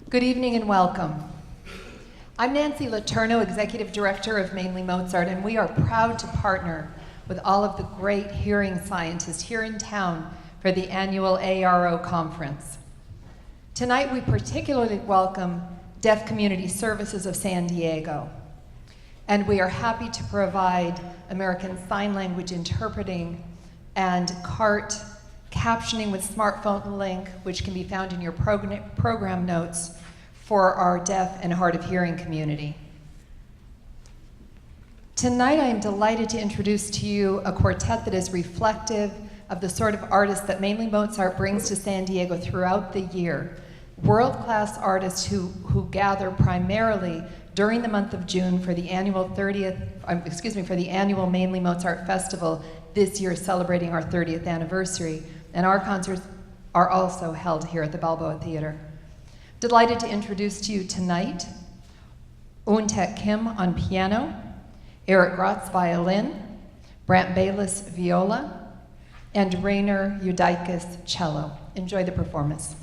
Good evening and welcome. I'm Nancy Letourneau, Executive Director of Mainly Mozart, and we are proud to partner with all of the great hearing scientists here in town for the annual ARO conference. Tonight we particularly welcome Deaf Community Services of San Diego, and we are happy to provide American Sign Language interpreting and CART captioning with smartphone link, which can be found in your program notes for our deaf and hard of hearing community. Tonight I am delighted to introduce to you a quartet that is reflective of the sort of artists that Mainly Mozart brings to San Diego throughout the year. World-class artists who gather primarily during the month of June for the annual for the annual Mainly Mozart Festival, this year celebrating our 30th anniversary. And our concerts are also held here at the Balboa Theater. Delighted to introduce to you tonight Eun-Taek Kim on piano, Eric Grotz violin, Brant Bayless viola, and Rainer Judaitis cello. Enjoy the performance.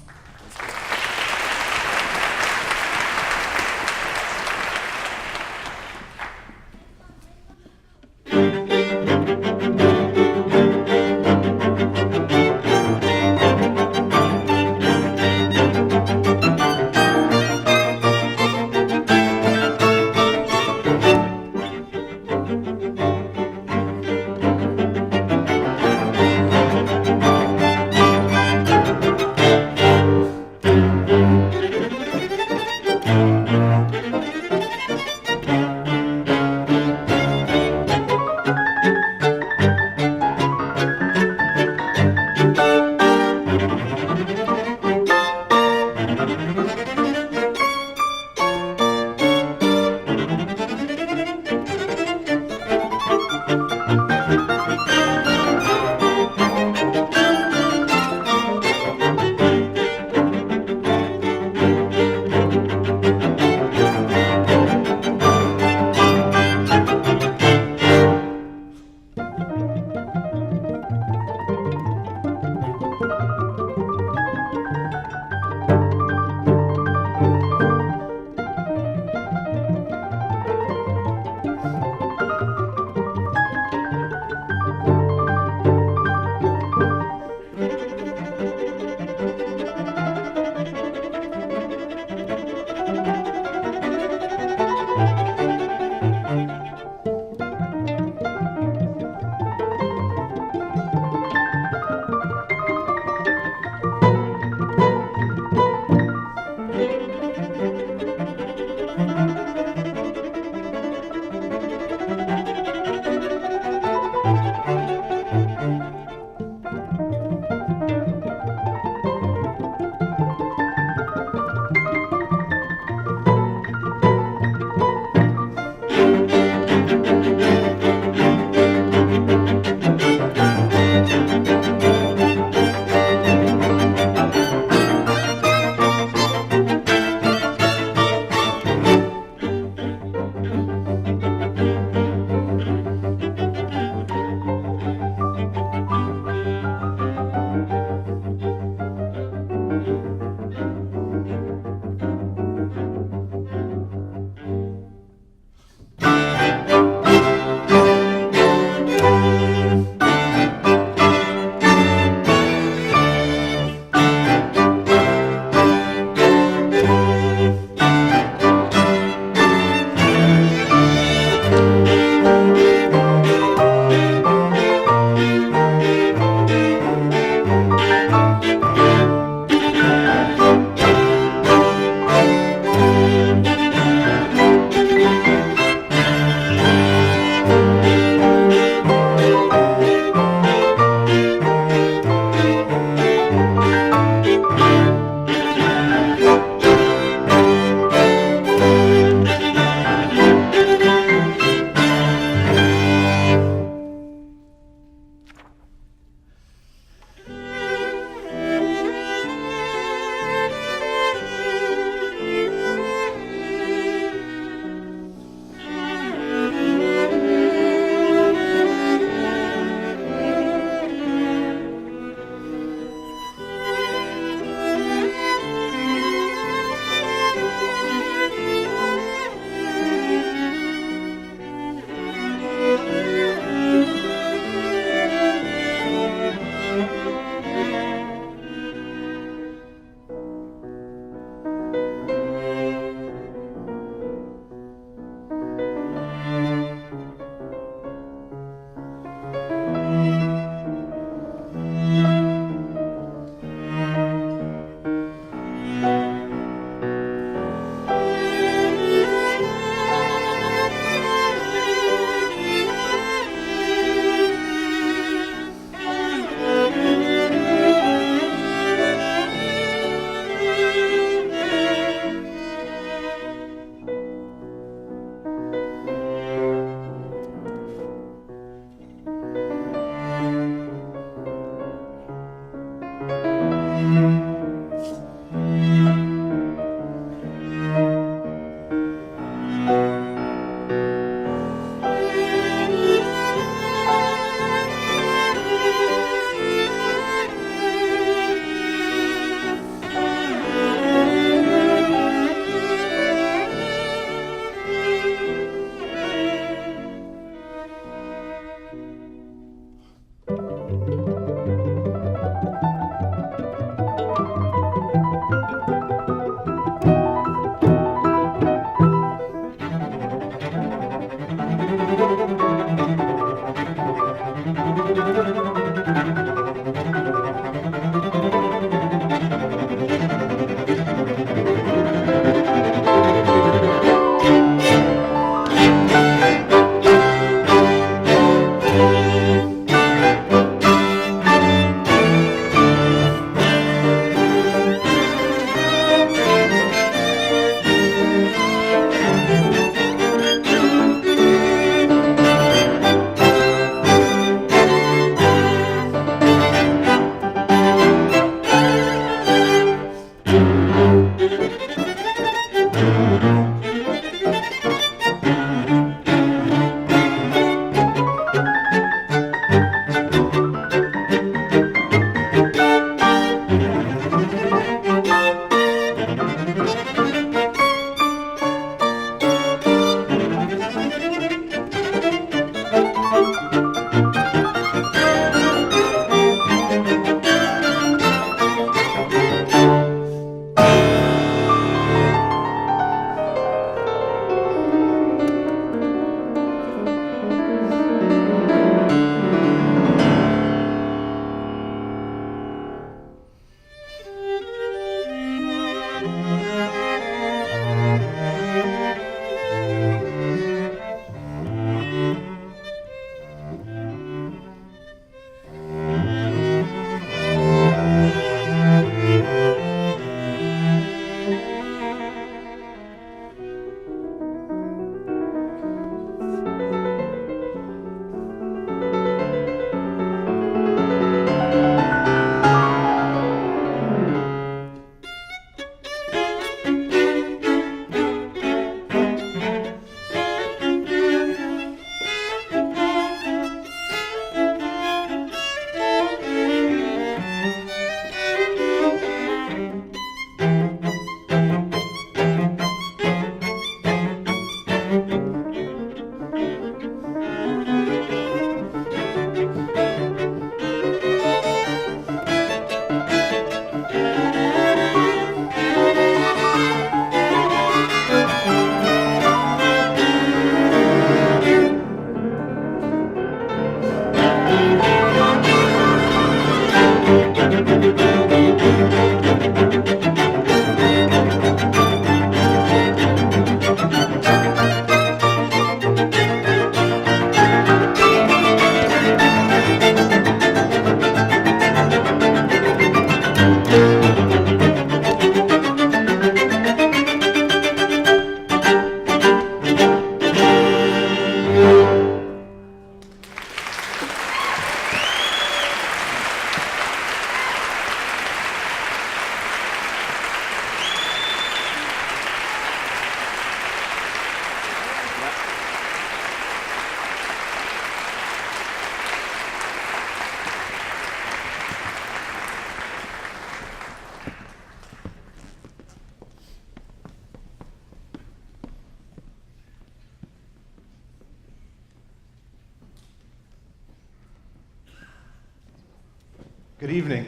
Good evening.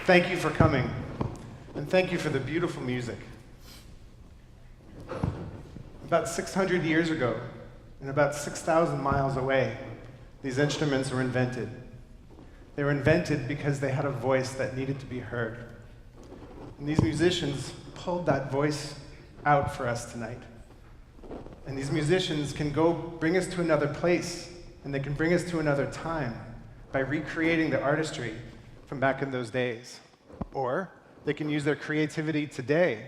Thank you for coming, and thank you for the beautiful music. About 600 years ago, and about 6,000 miles away, these instruments were invented. They were invented because they had a voice that needed to be heard. And these musicians pulled that voice out for us tonight. And these musicians can go bring us to another place, and they can bring us to another time by recreating the artistry from back in those days. Or they can use their creativity today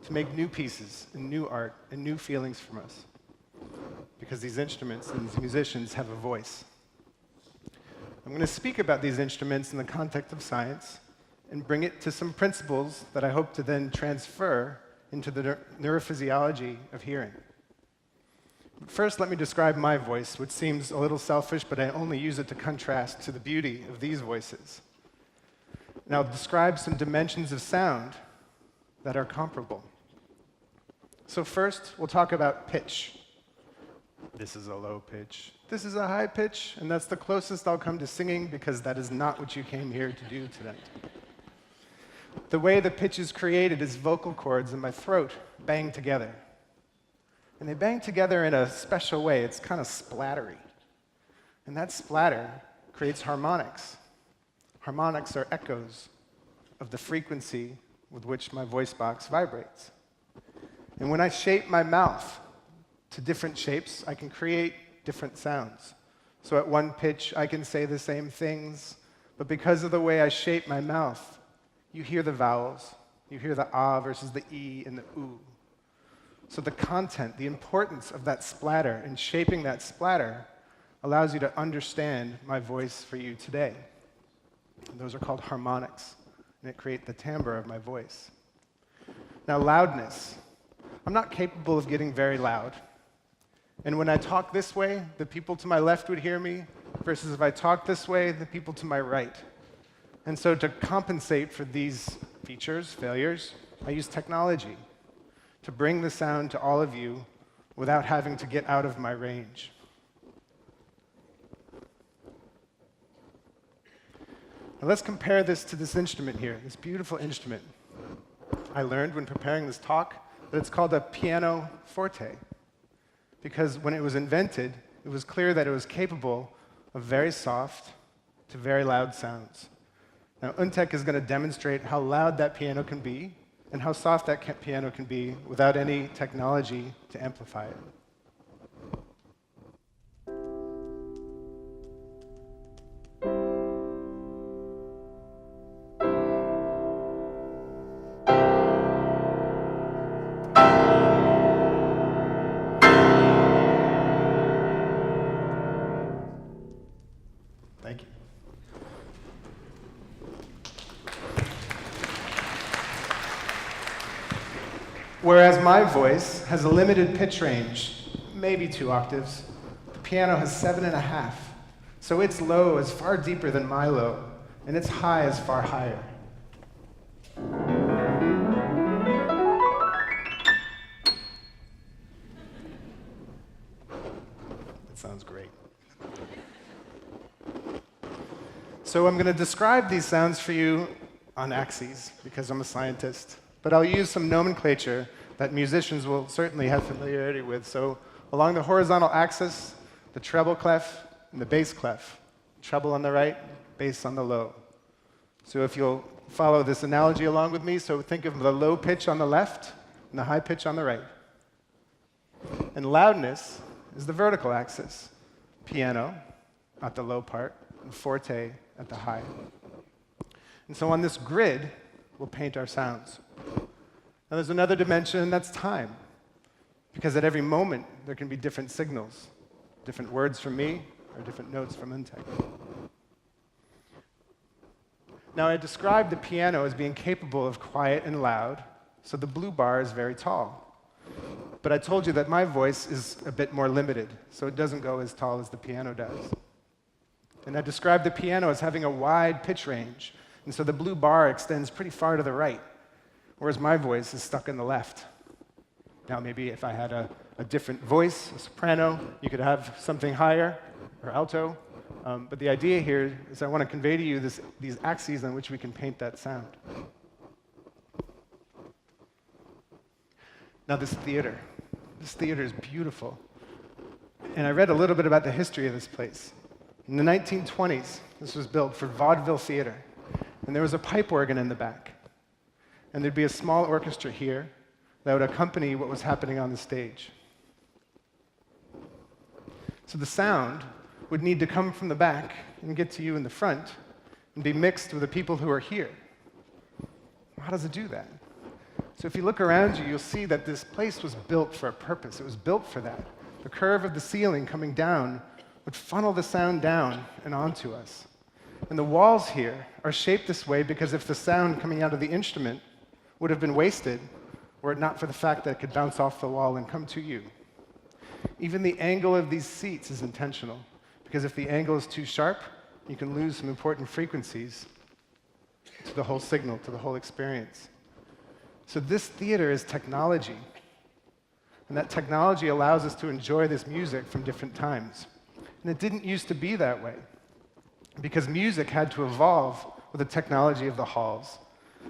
to make new pieces and new art and new feelings from us. Because these instruments and these musicians have a voice. I'm going to speak about these instruments in the context of science and bring it to some principles that I hope to then transfer into the neurophysiology of hearing. First, let me describe my voice, which seems a little selfish, but I only use it to contrast to the beauty of these voices. And I'll describe some dimensions of sound that are comparable. So first, we'll talk about pitch. This is a low pitch. This is a high pitch, and that's the closest I'll come to singing because that is not what you came here to do tonight. The way the pitch is created is vocal cords in my throat bang together. And they bang together in a special way. It's kind of splattery. And that splatter creates harmonics. Harmonics are echoes of the frequency with which my voice box vibrates. And when I shape my mouth to different shapes, I can create different sounds. So at one pitch, I can say the same things, but because of the way I shape my mouth, you hear the vowels. You hear the ah versus the e and the oo. So the content, the importance of that splatter and shaping that splatter allows you to understand my voice for you today. And those are called harmonics, and it creates the timbre of my voice. Now, loudness. I'm not capable of getting very loud. And when I talk this way, the people to my left would hear me, versus if I talk this way, the people to my right. And so to compensate for these features, failures, I use technology to bring the sound to all of you without having to get out of my range. Now let's compare this to this instrument here, this beautiful instrument. I learned when preparing this talk that it's called a piano forte, because when it was invented, it was clear that it was capable of very soft to very loud sounds. Now, Untek is going to demonstrate how loud that piano can be and how soft that piano can be without any technology to amplify it. Thank you. Whereas my voice has a limited pitch range, maybe 2 octaves, the piano has 7.5. So its low is far deeper than my low, and its high is far higher. That sounds great. So I'm going to describe these sounds for you on axes, because I'm a scientist. But I'll use some nomenclature that musicians will certainly have familiarity with. So along the horizontal axis, the treble clef and the bass clef. Treble on the right, bass on the low. So if you'll follow this analogy along with me, so think of the low pitch on the left and the high pitch on the right. And loudness is the vertical axis. Piano at the low part, and forte at the high. And so on this grid, we'll paint our sounds. Now there's another dimension, and that's time. Because at every moment, there can be different signals. Different words from me, or different notes from Untek. Now I described the piano as being capable of quiet and loud, so the blue bar is very tall. But I told you that my voice is a bit more limited, so it doesn't go as tall as the piano does. And I described the piano as having a wide pitch range, and so the blue bar extends pretty far to the right, whereas my voice is stuck in the left. Now maybe if I had a different voice, a soprano, you could have something higher, or alto, but the idea here is I want to convey to you these axes on which we can paint that sound. Now this theater is beautiful. And I read a little bit about the history of this place. In the 1920s, this was built for vaudeville theater. And there was a pipe organ in the back. And there'd be a small orchestra here that would accompany what was happening on the stage. So the sound would need to come from the back and get to you in the front and be mixed with the people who are here. How does it do that? So if you look around you, you'll see that this place was built for a purpose. It was built for that. The curve of the ceiling coming down would funnel the sound down and onto us. And the walls here are shaped this way because if the sound coming out of the instrument would have been wasted, were it not for the fact that it could bounce off the wall and come to you. Even the angle of these seats is intentional, because if the angle is too sharp, you can lose some important frequencies to the whole signal, to the whole experience. So this theater is technology, and that technology allows us to enjoy this music from different times. And it didn't used to be that way, because music had to evolve with the technology of the halls.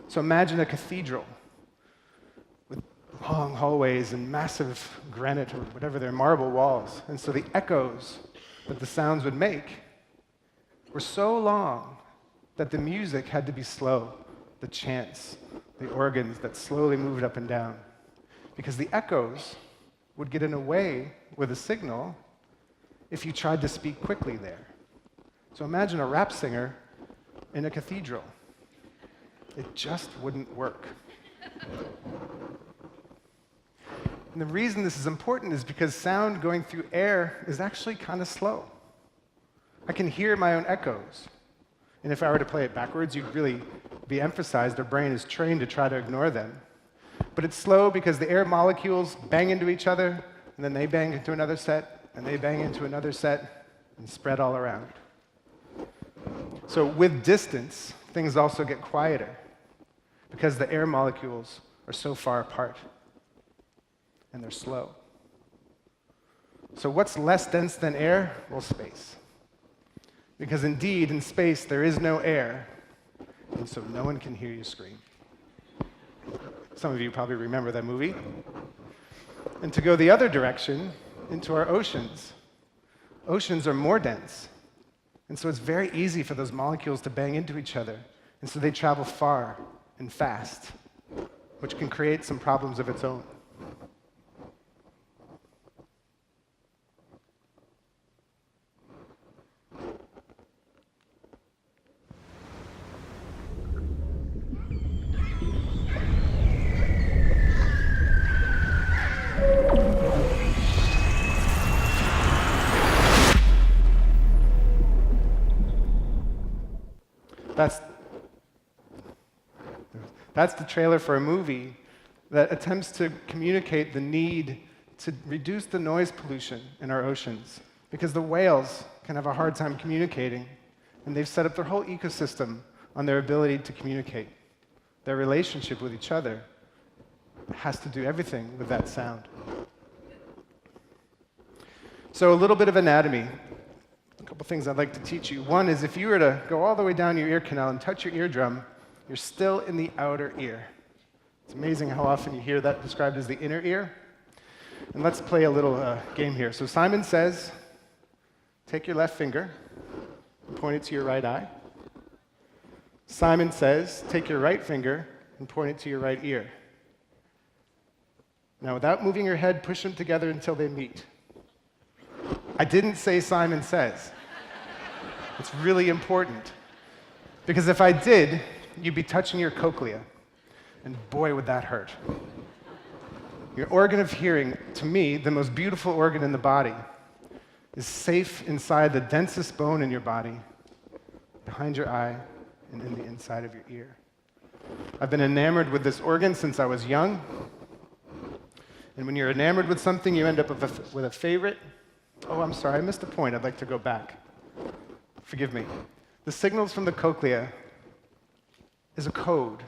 So imagine a cathedral with long hallways and massive granite or whatever they're marble walls. And so the echoes that the sounds would make were so long that the music had to be slow, the chants, the organs that slowly moved up and down. Because the echoes would get in a way with a signal if you tried to speak quickly there. So imagine a rap singer in a cathedral. It just wouldn't work. And the reason this is important is because sound going through air is actually kind of slow. I can hear my own echoes. And if I were to play it backwards, you'd really be emphasized. Our brain is trained to try to ignore them. But it's slow because the air molecules bang into each other, and then they bang into another set, and they bang into another set, and spread all around. So with distance, things also get quieter because the air molecules are so far apart, and they're slow. So what's less dense than air? Well, space. Because indeed, in space, there is no air, and so no one can hear you scream. Some of you probably remember that movie. And to go the other direction, into our oceans. Oceans are more dense. And so it's very easy for those molecules to bang into each other. And so they travel far and fast, which can create some problems of its own. That's the trailer for a movie that attempts to communicate the need to reduce the noise pollution in our oceans, because the whales can have a hard time communicating, and they've set up their whole ecosystem on their ability to communicate. Their relationship with each other has to do everything with that sound. So a little bit of anatomy. A couple things I'd like to teach you. One is if you were to go all the way down your ear canal and touch your eardrum, you're still in the outer ear. It's amazing how often you hear that described as the inner ear. And let's play a little game here. So Simon says, take your left finger and point it to your right eye. Simon says, take your right finger and point it to your right ear. Now, without moving your head, push them together until they meet. I didn't say Simon says. It's really important. Because if I did, you'd be touching your cochlea. And boy, would that hurt. Your organ of hearing, to me, the most beautiful organ in the body, is safe inside the densest bone in your body, behind your eye, and in the inside of your ear. I've been enamored with this organ since I was young. And when you're enamored with something, you end up with a favorite. Oh, I'm sorry, I missed a point. I'd like to go back. Forgive me. The signals from the cochlea is a code.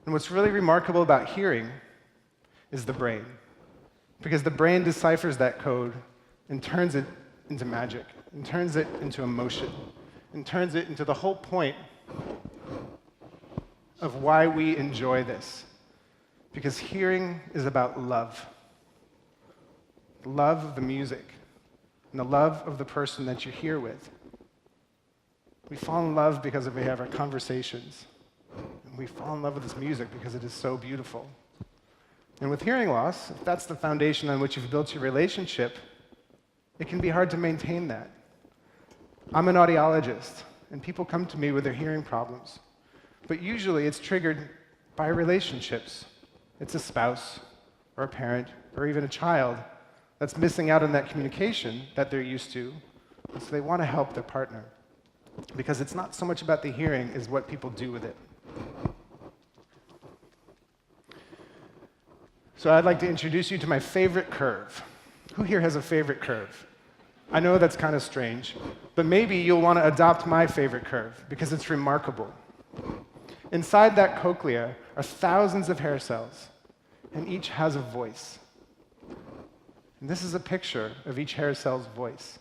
And what's really remarkable about hearing is the brain. Because the brain deciphers that code and turns it into magic, and turns it into emotion, and turns it into the whole point of why we enjoy this. Because hearing is about love. The love of the music, and the love of the person that you're here with. We fall in love because we have our conversations. And we fall in love with this music because it is so beautiful. And with hearing loss, if that's the foundation on which you've built your relationship, it can be hard to maintain that. I'm an audiologist, and people come to me with their hearing problems. But usually it's triggered by relationships. It's a spouse, or a parent, or even a child that's missing out on that communication that they're used to, and so they want to help their partner. Because it's not so much about the hearing as what people do with it. So I'd like to introduce you to my favorite curve. Who here has a favorite curve? I know that's kind of strange, but maybe you'll want to adopt my favorite curve because it's remarkable. Inside that cochlea are thousands of hair cells, and each has a voice. And this is a picture of each hair cell's voice.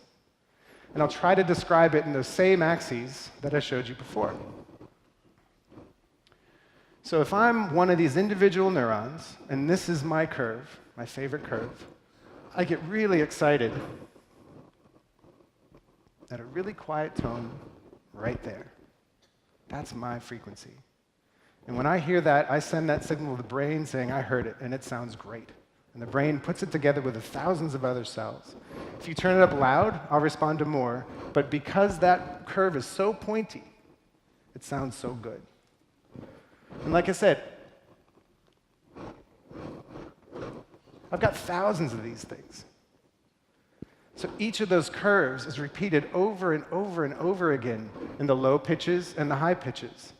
And I'll try to describe it in those same axes that I showed you before. So if I'm one of these individual neurons, and this is my curve, my favorite curve, I get really excited at a really quiet tone right there. That's my frequency. And when I hear that, I send that signal to the brain saying, I heard it, and it sounds great. And the brain puts it together with the thousands of other cells. If you turn it up loud, I'll respond to more. But because that curve is so pointy, it sounds so good. And like I said, I've got thousands of these things. So each of those curves is repeated over and over and over again in the low pitches and the high pitches.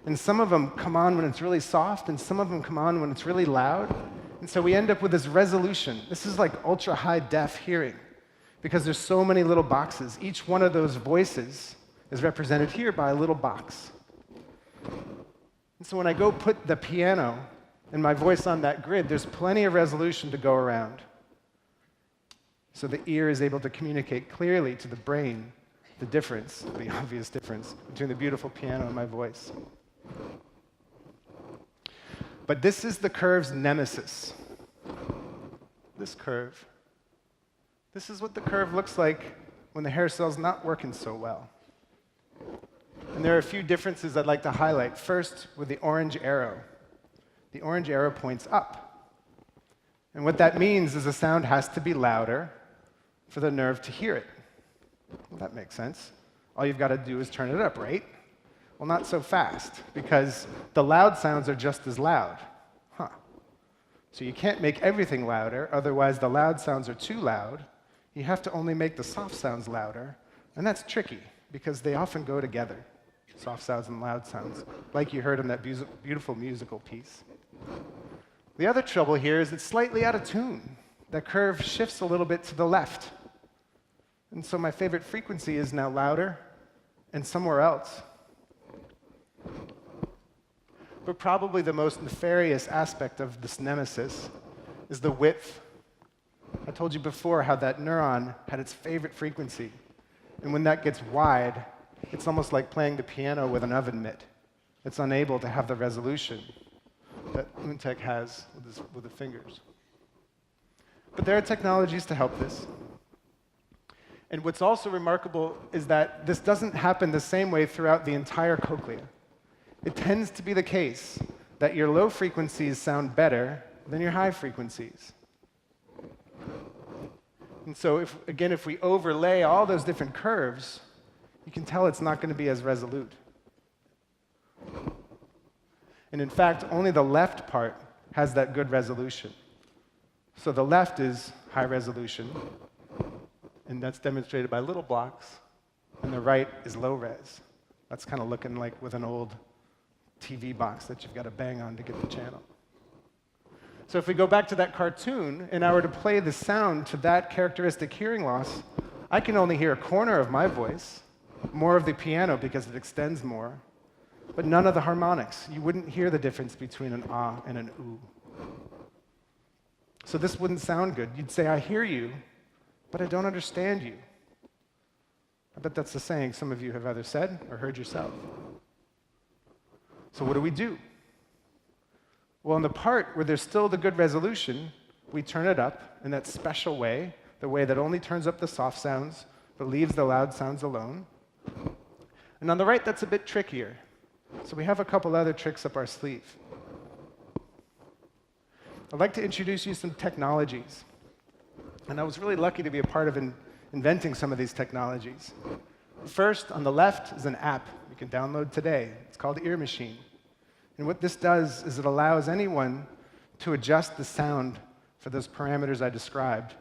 And some of them come on when it's really soft, and some of them come on when it's really loud. And so we end up with this resolution. This is like ultra-high def hearing, because there's so many little boxes. Each one of those voices is represented here by a little box. And so when I go put the piano and my voice on that grid, there's plenty of resolution to go around. So the ear is able to communicate clearly to the brain the difference, the obvious difference, between the beautiful piano and my voice. But this is the curve's nemesis. This curve. This is what the curve looks like when the hair cell's not working so well. And there are a few differences I'd like to highlight. First, with the orange arrow. The orange arrow points up. And what that means is the sound has to be louder for the nerve to hear it. Well, that makes sense. All you've got to do is turn it up, right? Well, not so fast, because the loud sounds are just as loud. So you can't make everything louder, otherwise the loud sounds are too loud. You have to only make the soft sounds louder, and that's tricky, because they often go together, soft sounds and loud sounds, like you heard in that beautiful musical piece. The other trouble here is it's slightly out of tune. That curve shifts a little bit to the left. And so my favorite frequency is now louder and somewhere else. But probably the most nefarious aspect of this nemesis is the width. I told you before how that neuron had its favorite frequency. And when that gets wide, it's almost like playing the piano with an oven mitt. It's unable to have the resolution that Untek has with the fingers. But there are technologies to help this. And what's also remarkable is that this doesn't happen the same way throughout the entire cochlea. It tends to be the case that your low frequencies sound better than your high frequencies. And so, if we overlay all those different curves, you can tell it's not going to be as resolute. And in fact, only the left part has that good resolution. So the left is high resolution, and that's demonstrated by little blocks, and the right is low res. That's kind of looking like with an old TV box that you've got to bang on to get the channel. So if we go back to that cartoon, and I were to play the sound to that characteristic hearing loss, I can only hear a corner of my voice, more of the piano because it extends more, but none of the harmonics. You wouldn't hear the difference between an ah and an oo. So this wouldn't sound good. You'd say, I hear you, but I don't understand you. I bet that's the saying some of you have either said or heard yourself. So what do? Well, in the part where there's still the good resolution, we turn it up in that special way, the way that only turns up the soft sounds but leaves the loud sounds alone. And on the right, that's a bit trickier. So we have a couple other tricks up our sleeve. I'd like to introduce you some technologies. And I was really lucky to be a part of inventing some of these technologies. First, on the left is an app you can download today. It's called Ear Machine. And what this does is it allows anyone to adjust the sound for those parameters I described,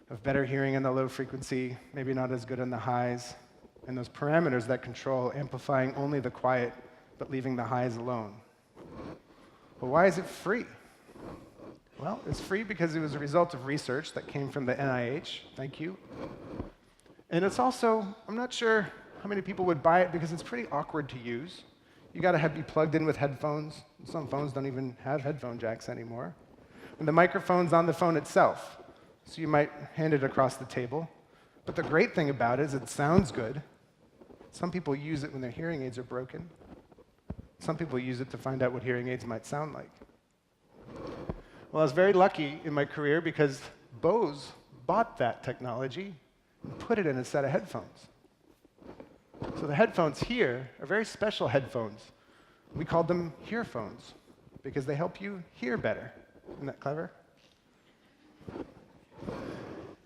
of better hearing in the low frequency, maybe not as good in the highs, and those parameters that control amplifying only the quiet, but leaving the highs alone. But why is it free? Well, it's free because it was a result of research that came from the NIH. Thank you. And it's also, I'm not sure how many people would buy it because it's pretty awkward to use. You got to be plugged in with headphones. Some phones don't even have headphone jacks anymore. And the microphone's on the phone itself, so you might hand it across the table. But the great thing about it is it sounds good. Some people use it when their hearing aids are broken. Some people use it to find out what hearing aids might sound like. Well, I was very lucky in my career because Bose bought that technology and put it in a set of headphones. So the headphones here are very special headphones. We called them hearphones because they help you hear better. Isn't that clever?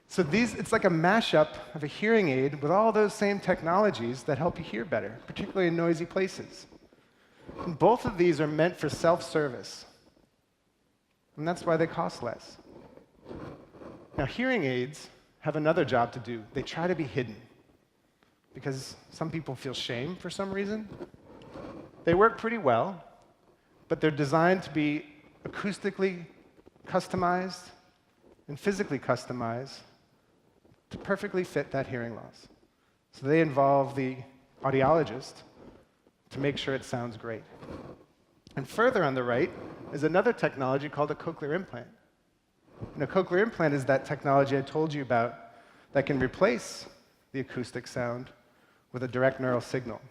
So it's like a mashup of a hearing aid with all those same technologies that help you hear better, particularly in noisy places. And both of these are meant for self-service. And that's why they cost less. Now, hearing aids have another job to do. They try to be hidden because some people feel shame for some reason. They work pretty well, but they're designed to be acoustically customized and physically customized to perfectly fit that hearing loss. So they involve the audiologist to make sure it sounds great. And further on the right is another technology called a cochlear implant. And a cochlear implant is that technology I told you about that can replace the acoustic sound with a direct neural signal.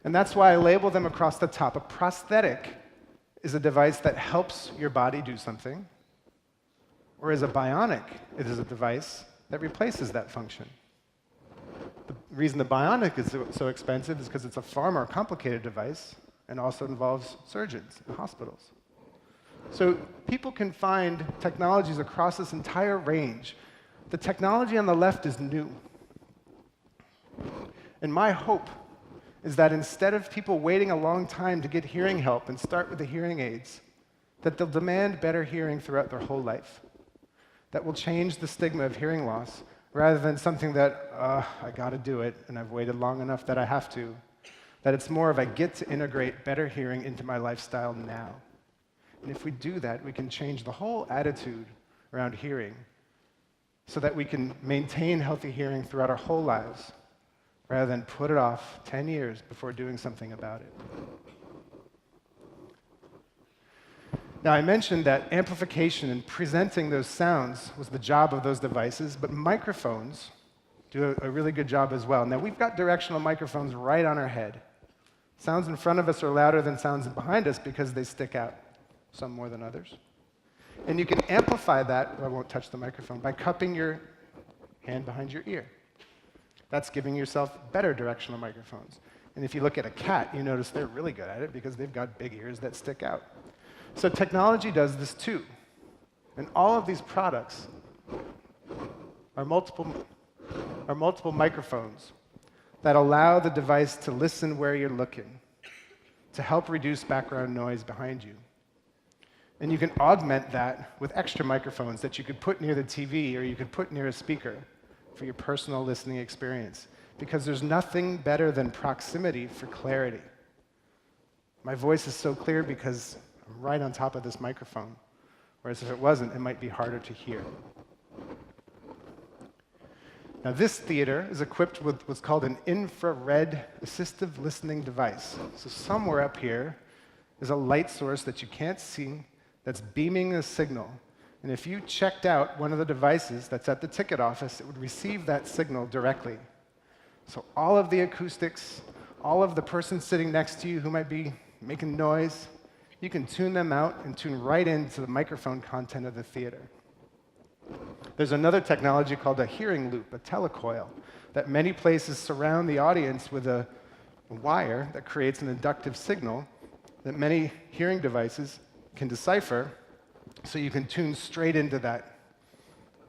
And that's why I label them across the top. A prosthetic is a device that helps your body do something, whereas a bionic is a device that replaces that function. The reason the bionic is so expensive is because it's a far more complicated device and also involves surgeons and hospitals. So people can find technologies across this entire range. The technology on the left is new. And my hope is that instead of people waiting a long time to get hearing help and start with the hearing aids, that they'll demand better hearing throughout their whole life. That will change the stigma of hearing loss rather than something that, I gotta do it and I've waited long enough that I have to. That it's more of I get to integrate better hearing into my lifestyle now. And if we do that, we can change the whole attitude around hearing so that we can maintain healthy hearing throughout our whole lives rather than put it off 10 years before doing something about it. Now, I mentioned that amplification and presenting those sounds was the job of those devices, but microphones do a really good job as well. Now, we've got directional microphones right on our head. Sounds in front of us are louder than sounds behind us because they stick out, some more than others. And you can amplify that, I won't touch the microphone, by cupping your hand behind your ear. That's giving yourself better directional microphones. And if you look at a cat, you notice they're really good at it because they've got big ears that stick out. So technology does this too. And all of these products are multiple microphones that allow the device to listen where you're looking, to help reduce background noise behind you. And you can augment that with extra microphones that you could put near the TV or you could put near a speaker for your personal listening experience. Because there's nothing better than proximity for clarity. My voice is so clear because I'm right on top of this microphone, whereas if it wasn't, it might be harder to hear. Now, this theater is equipped with what's called an infrared assistive listening device. So somewhere up here is a light source that you can't see that's beaming a signal. And if you checked out one of the devices that's at the ticket office, it would receive that signal directly. So all of the acoustics, all of the person sitting next to you who might be making noise, you can tune them out and tune right into the microphone content of the theater. There's another technology called a hearing loop, a telecoil, that many places surround the audience with a wire that creates an inductive signal that many hearing devices can decipher, so you can tune straight into that.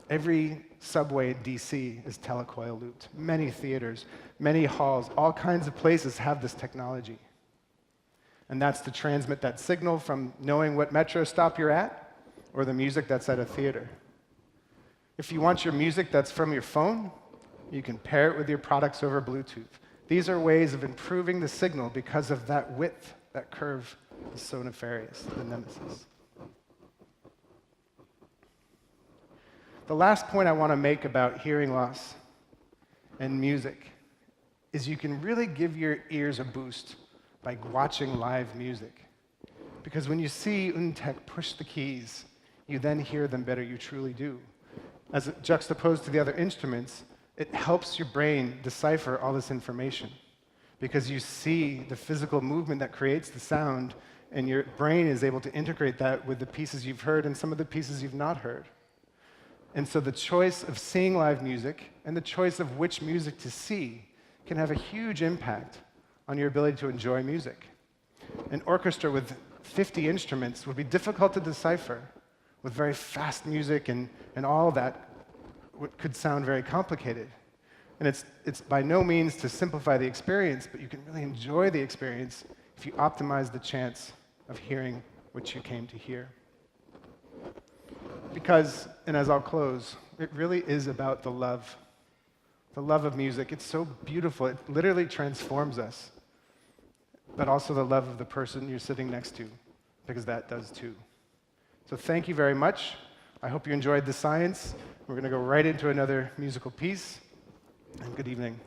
Every subway in DC is telecoil looped. Many theaters, many halls, all kinds of places have this technology. And that's to transmit that signal from knowing what metro stop you're at or the music that's at a theater. If you want your music that's from your phone, you can pair it with your products over Bluetooth. These are ways of improving the signal because of that width, that curve is so nefarious, the nemesis. The last point I want to make about hearing loss and music is you can really give your ears a boost by watching live music. Because when you see Untek push the keys, you then hear them better, you truly do. As juxtaposed to the other instruments, it helps your brain decipher all this information because you see the physical movement that creates the sound, and your brain is able to integrate that with the pieces you've heard and some of the pieces you've not heard. And so the choice of seeing live music and the choice of which music to see can have a huge impact on your ability to enjoy music. An orchestra with 50 instruments would be difficult to decipher with very fast music and all that could sound very complicated. And it's by no means to simplify the experience, but you can really enjoy the experience if you optimize the chance of hearing what you came to hear. Because, and as I'll close, it really is about the love of music. It's so beautiful. It literally transforms us. But also the love of the person you're sitting next to, because that does too. So thank you very much. I hope you enjoyed the science. We're going to go right into another musical piece. And good evening.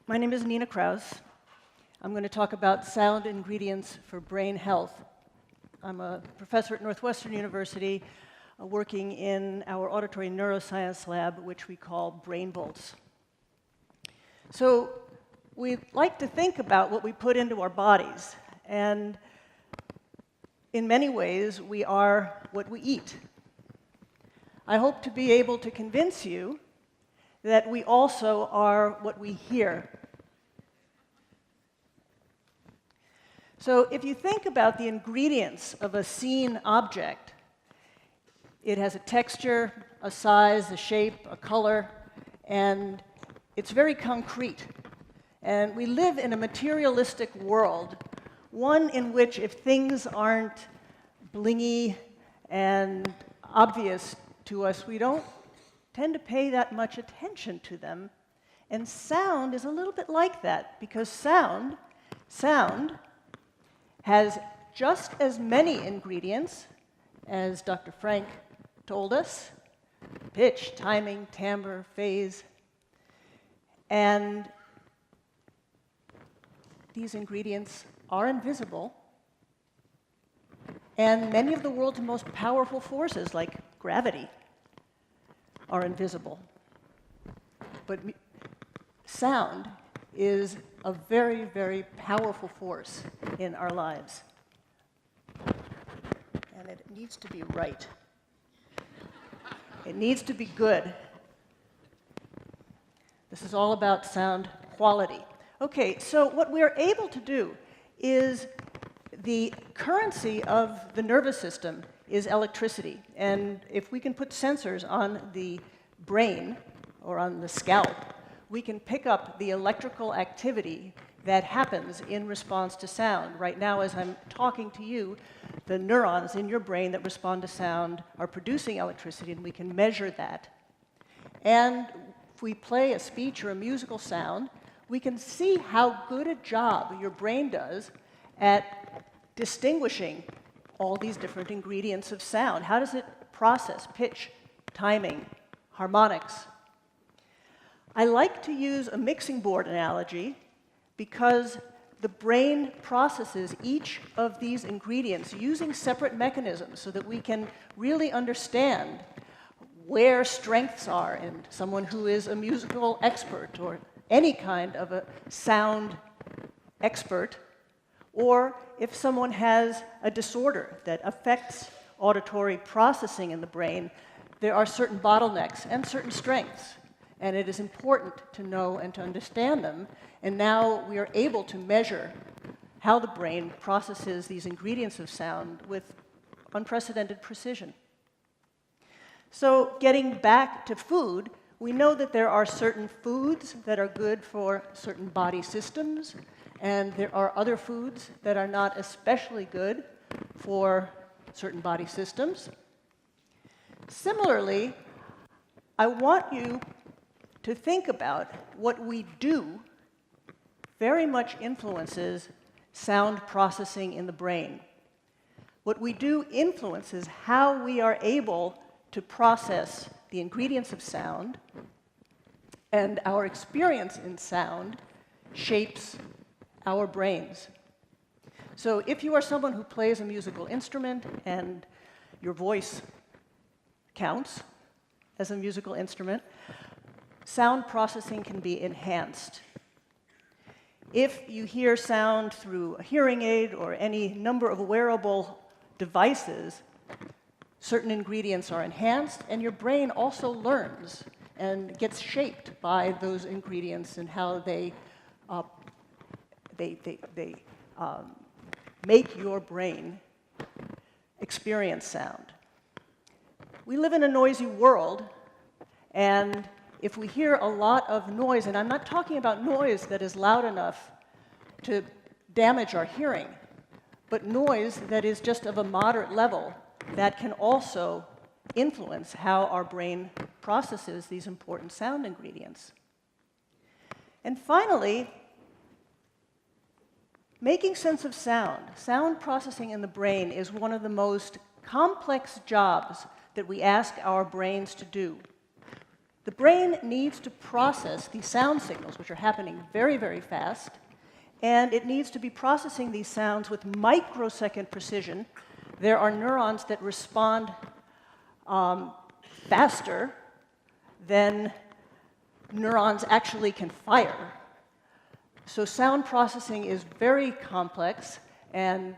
My name is Nina Kraus. I'm going to talk about sound ingredients for brain health. I'm a professor at Northwestern University working in our auditory neuroscience lab, which we call Brain Bolts. So we like to think about what we put into our bodies, and in many ways, we are what we eat. I hope to be able to convince you that we also are what we hear. So if you think about the ingredients of a seen object, it has a texture, a size, a shape, a color, and it's very concrete. And we live in a materialistic world, one in which if things aren't blingy and obvious to us, we don't tend to pay that much attention to them. And sound is a little bit like that, because sound has just as many ingredients as Dr. Frank told us: pitch, timing, timbre, phase. And these ingredients are invisible, and many of the world's most powerful forces, like gravity, are invisible. But sound is a very, very powerful force in our lives. And it needs to be right. It needs to be good. This is all about sound quality. Okay, so what we're able to do is the currency of the nervous system is electricity. And if we can put sensors on the brain or on the scalp, we can pick up the electrical activity that happens in response to sound. Right now, as I'm talking to you, the neurons in your brain that respond to sound are producing electricity, and we can measure that. And if we play a speech or a musical sound, we can see how good a job your brain does at distinguishing all these different ingredients of sound. How does it process pitch, timing, harmonics? I like to use a mixing board analogy because the brain processes each of these ingredients using separate mechanisms so that we can really understand where strengths are in someone who is a musical expert or any kind of a sound expert, or if someone has a disorder that affects auditory processing in the brain, there are certain bottlenecks and certain strengths. And it is important to know and to understand them. And now we are able to measure how the brain processes these ingredients of sound with unprecedented precision. So getting back to food, we know that there are certain foods that are good for certain body systems, and there are other foods that are not especially good for certain body systems. Similarly, I want you to think about what we do very much influences sound processing in the brain. What we do influences how we are able to process the ingredients of sound, and our experience in sound shapes our brains. So if you are someone who plays a musical instrument and your voice counts as a musical instrument, sound processing can be enhanced. If you hear sound through a hearing aid or any number of wearable devices, certain ingredients are enhanced, and your brain also learns and gets shaped by those ingredients and how they make your brain experience sound. We live in a noisy world, and if we hear a lot of noise, and I'm not talking about noise that is loud enough to damage our hearing, but noise that is just of a moderate level that can also influence how our brain processes these important sound ingredients. And finally, making sense of sound. Sound processing in the brain is one of the most complex jobs that we ask our brains to do. The brain needs to process these sound signals, which are happening very, very fast, and it needs to be processing these sounds with microsecond precision. There are neurons that respond faster than neurons actually can fire. So sound processing is very complex and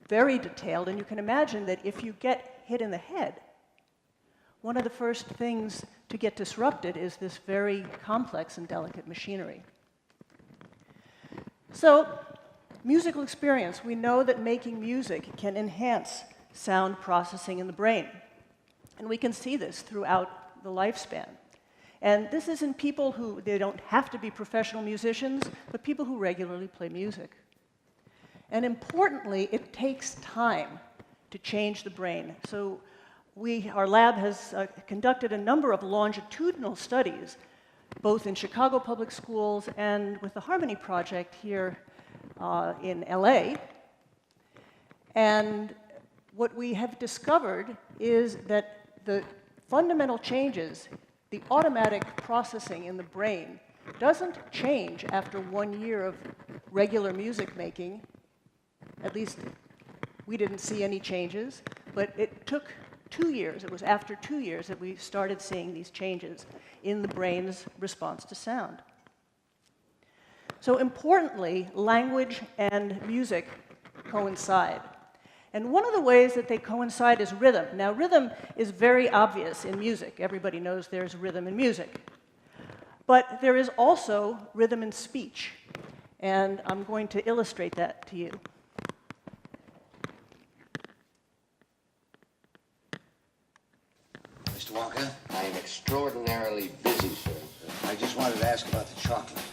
very detailed, and you can imagine that if you get hit in the head, one of the first things to get disrupted is this very complex and delicate machinery. So, musical experience. We know that making music can enhance sound processing in the brain. And we can see this throughout the lifespan. And this is in people who, they don't have to be professional musicians, but people who regularly play music. And importantly, it takes time to change the brain. So our lab has conducted a number of longitudinal studies, both in Chicago public schools and with the Harmony Project here in LA. And what we have discovered is that the fundamental changes, the automatic processing in the brain, doesn't change after 1 year of regular music making. At least we didn't see any changes, but it took 2 years. It was after 2 years that we started seeing these changes in the brain's response to sound. So importantly, language and music coincide. And one of the ways that they coincide is rhythm. Now, rhythm is very obvious in music. Everybody knows there's rhythm in music. But there is also rhythm in speech. And I'm going to illustrate that to you. Mr. Walker, I am extraordinarily busy, sir. I just wanted to ask about the chocolate.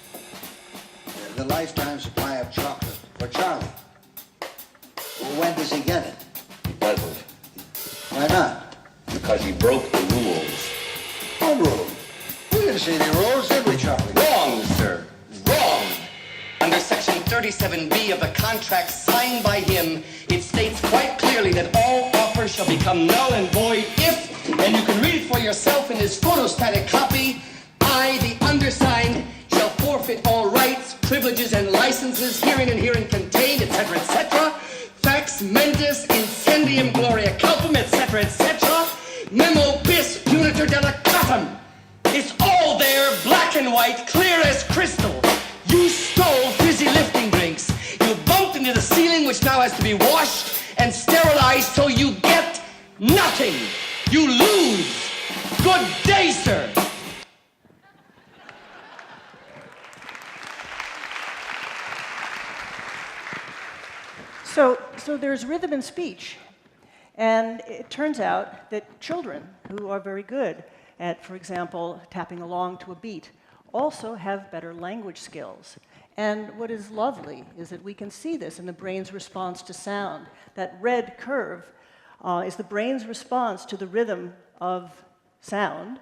The lifetime supply of chocolate for Charlie. Well, when does he get it? He doesn't. Why not? Because he broke the rules. What rule? We didn't see any rules, did we, Charlie? Wrong, sir. Wrong. Under Section 37B of the contract signed by him, it states quite clearly that all offers shall become null and void if, and you can read it for yourself in this photostatic copy, I, the undersigned, shall forfeit all rights, privileges, and licenses herein and herein contained, etc., etc., fax mentis incendium gloria culpum, etc., etc., memo bis punitor delicatum. It's all there, black and white, clear as crystal. You stole fizzy lifting drinks. You bumped into the ceiling, which now has to be washed and sterilized, so you get nothing. You lose. Good day, sir. So there's rhythm in speech. And it turns out that children who are very good at, for example, tapping along to a beat, also have better language skills. And what is lovely is that we can see this in the brain's response to sound. That red curve is the brain's response to the rhythm of sound.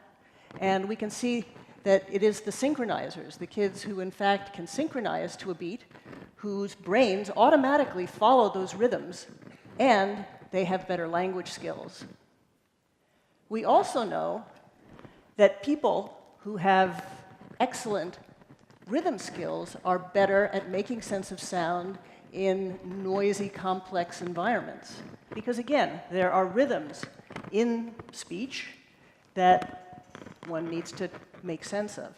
And we can see that it is the synchronizers, the kids who in fact can synchronize to a beat, whose brains automatically follow those rhythms, and they have better language skills. We also know that people who have excellent rhythm skills are better at making sense of sound in noisy, complex environments. Because again, there are rhythms in speech that one needs to make sense of.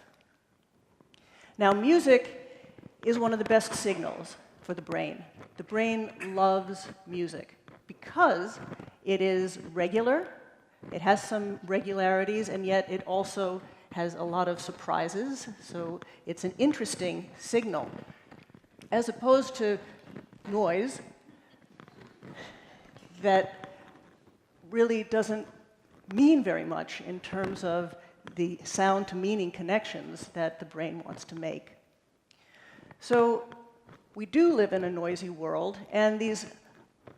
Now, music is one of the best signals for the brain. The brain loves music because it is regular, it has some regularities, and yet it also has a lot of surprises, so it's an interesting signal. As opposed to noise that really doesn't mean very much in terms of the sound to meaning connections that the brain wants to make. So we do live in a noisy world, and these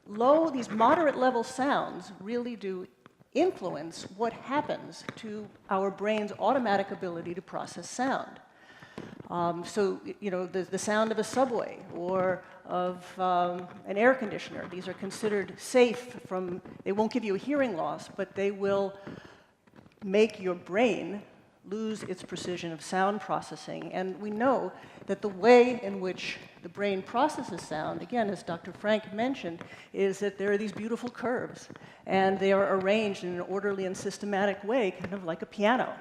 moderate level sounds really do influence what happens to our brain's automatic ability to process sound. So, you know, the sound of a subway or of an air conditioner, these are considered safe from, they won't give you a hearing loss, but they will make your brain lose its precision of sound processing. And we know that the way in which the brain processes sound, again, as Dr. Frank mentioned, is that there are these beautiful curves, and they are arranged in an orderly and systematic way, kind of like a piano.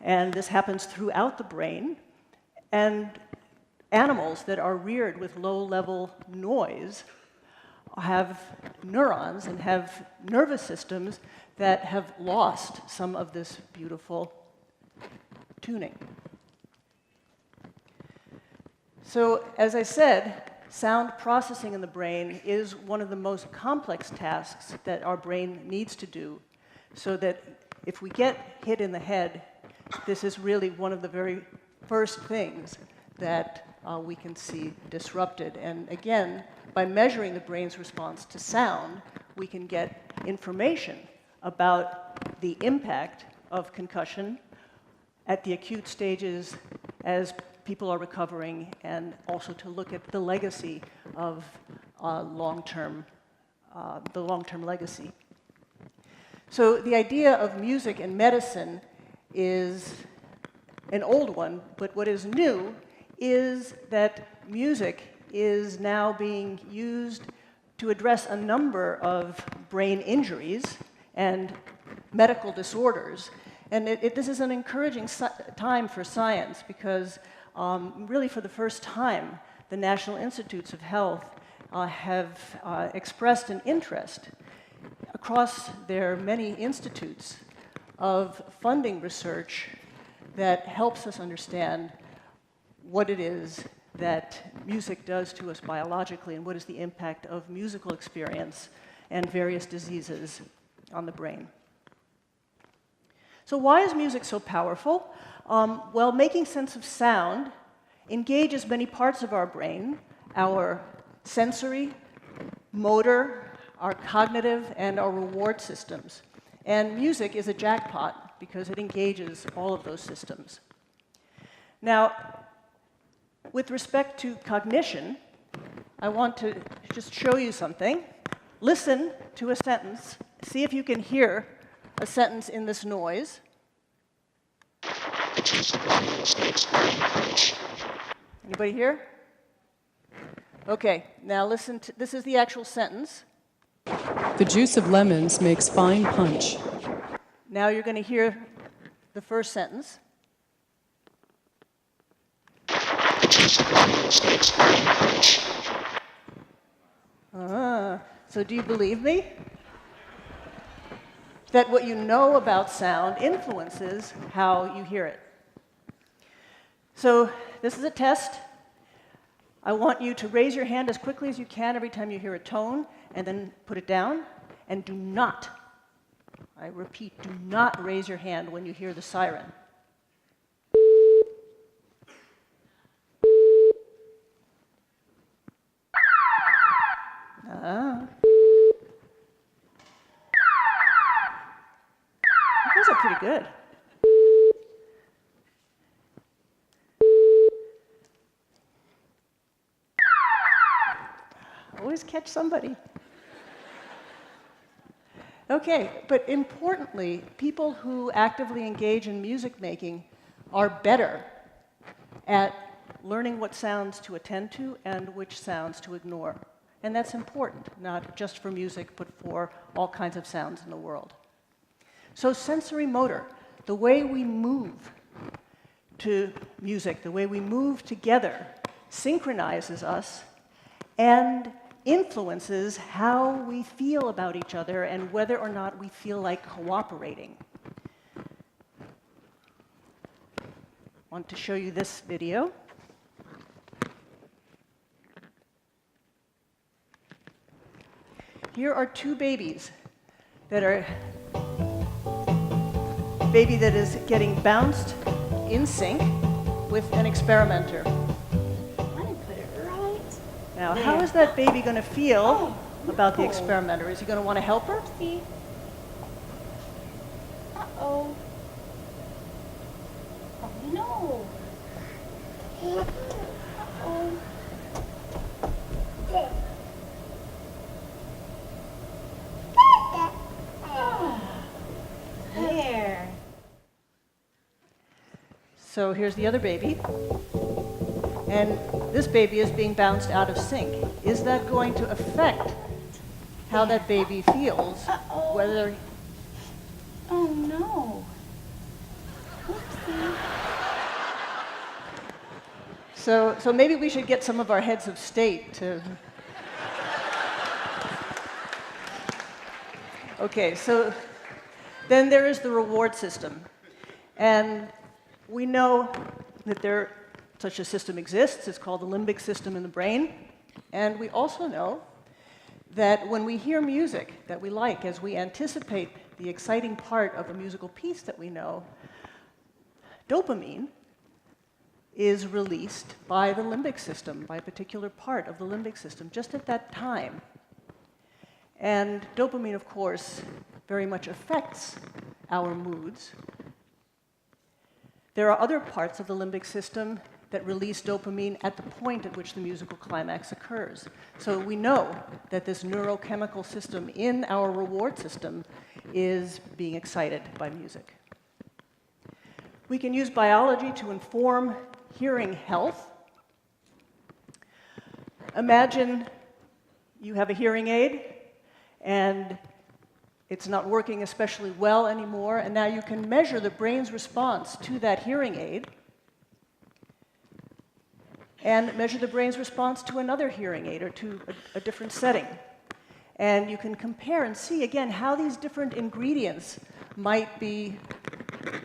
And this happens throughout the brain. And animals that are reared with low-level noise have neurons and have nervous systems that have lost some of this beautiful tuning. So, as I said, sound processing in the brain is one of the most complex tasks that our brain needs to do, so that if we get hit in the head, this is really one of the very first things that we can see disrupted. And again, by measuring the brain's response to sound, we can get information about the impact of concussion at the acute stages as people are recovering, and also to look at the legacy of the long-term legacy. So the idea of music and medicine is an old one, but what is new is that music is now being used to address a number of brain injuries and medical disorders. And this is an encouraging time for science, because really for the first time, the National Institutes of Health have expressed an interest across their many institutes of funding research that helps us understand what it is that music does to us biologically, and what is the impact of musical experience and various diseases on the brain. So why is music so powerful? Well, making sense of sound engages many parts of our brain: our sensory, motor, our cognitive, and our reward systems. And music is a jackpot because it engages all of those systems. Now, with respect to cognition, I want to just show you something. Listen to a sentence. See if you can hear a sentence in this noise. Anybody here? Okay, now listen to, this is the actual sentence. The juice of lemons makes fine punch. Now you're going to hear the first sentence. So do you believe me? That what you know about sound influences how you hear it. So this is a test. I want you to raise your hand as quickly as you can every time you hear a tone, and then put it down. And do not, I repeat, do not raise your hand when you hear the siren. Those are pretty good. Always catch somebody. Okay, but importantly, people who actively engage in music making are better at learning what sounds to attend to and which sounds to ignore. And that's important, not just for music, but for all kinds of sounds in the world. So sensory motor, the way we move to music, the way we move together, synchronizes us and influences how we feel about each other and whether or not we feel like cooperating. I want to show you this video. Here are two babies that are, baby that is getting bounced in sync with an experimenter. Let me put it right. Now, there. how is that baby going to feel about the no. experimenter? Is he going to want to help her? See? Uh-oh. Oh, no. Uh-oh. There. There. So here's the other baby. And this baby is being bounced out of sync. Is that going to affect how that baby feels? Uh-oh. Whether Oh no. Oopsie. so maybe we should get some of our heads of state to. Okay, so then there is the reward system. And we know that such a system exists. It's called the limbic system in the brain. And we also know that when we hear music that we like, as we anticipate the exciting part of a musical piece that we know, dopamine is released by the limbic system, by a particular part of the limbic system, just at that time. And dopamine, of course, very much affects our moods. There are other parts of the limbic system that release dopamine at the point at which the musical climax occurs. So we know that this neurochemical system in our reward system is being excited by music. We can use biology to inform hearing health. Imagine you have a hearing aid, and it's not working especially well anymore, and now you can measure the brain's response to that hearing aid and measure the brain's response to another hearing aid or to a different setting. And you can compare and see, again, how these different ingredients might be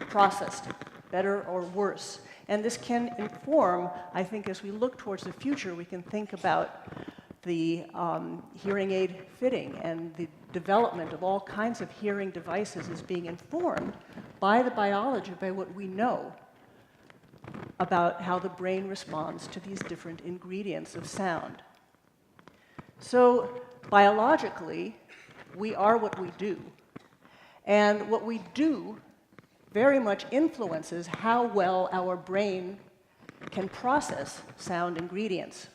processed, better or worse. And this can inform, I think, as we look towards the future, we can think about the hearing aid fitting and the development of all kinds of hearing devices is being informed by the biology, by what we know about how the brain responds to these different ingredients of sound. So biologically, we are what we do. And what we do very much influences how well our brain can process sound ingredients.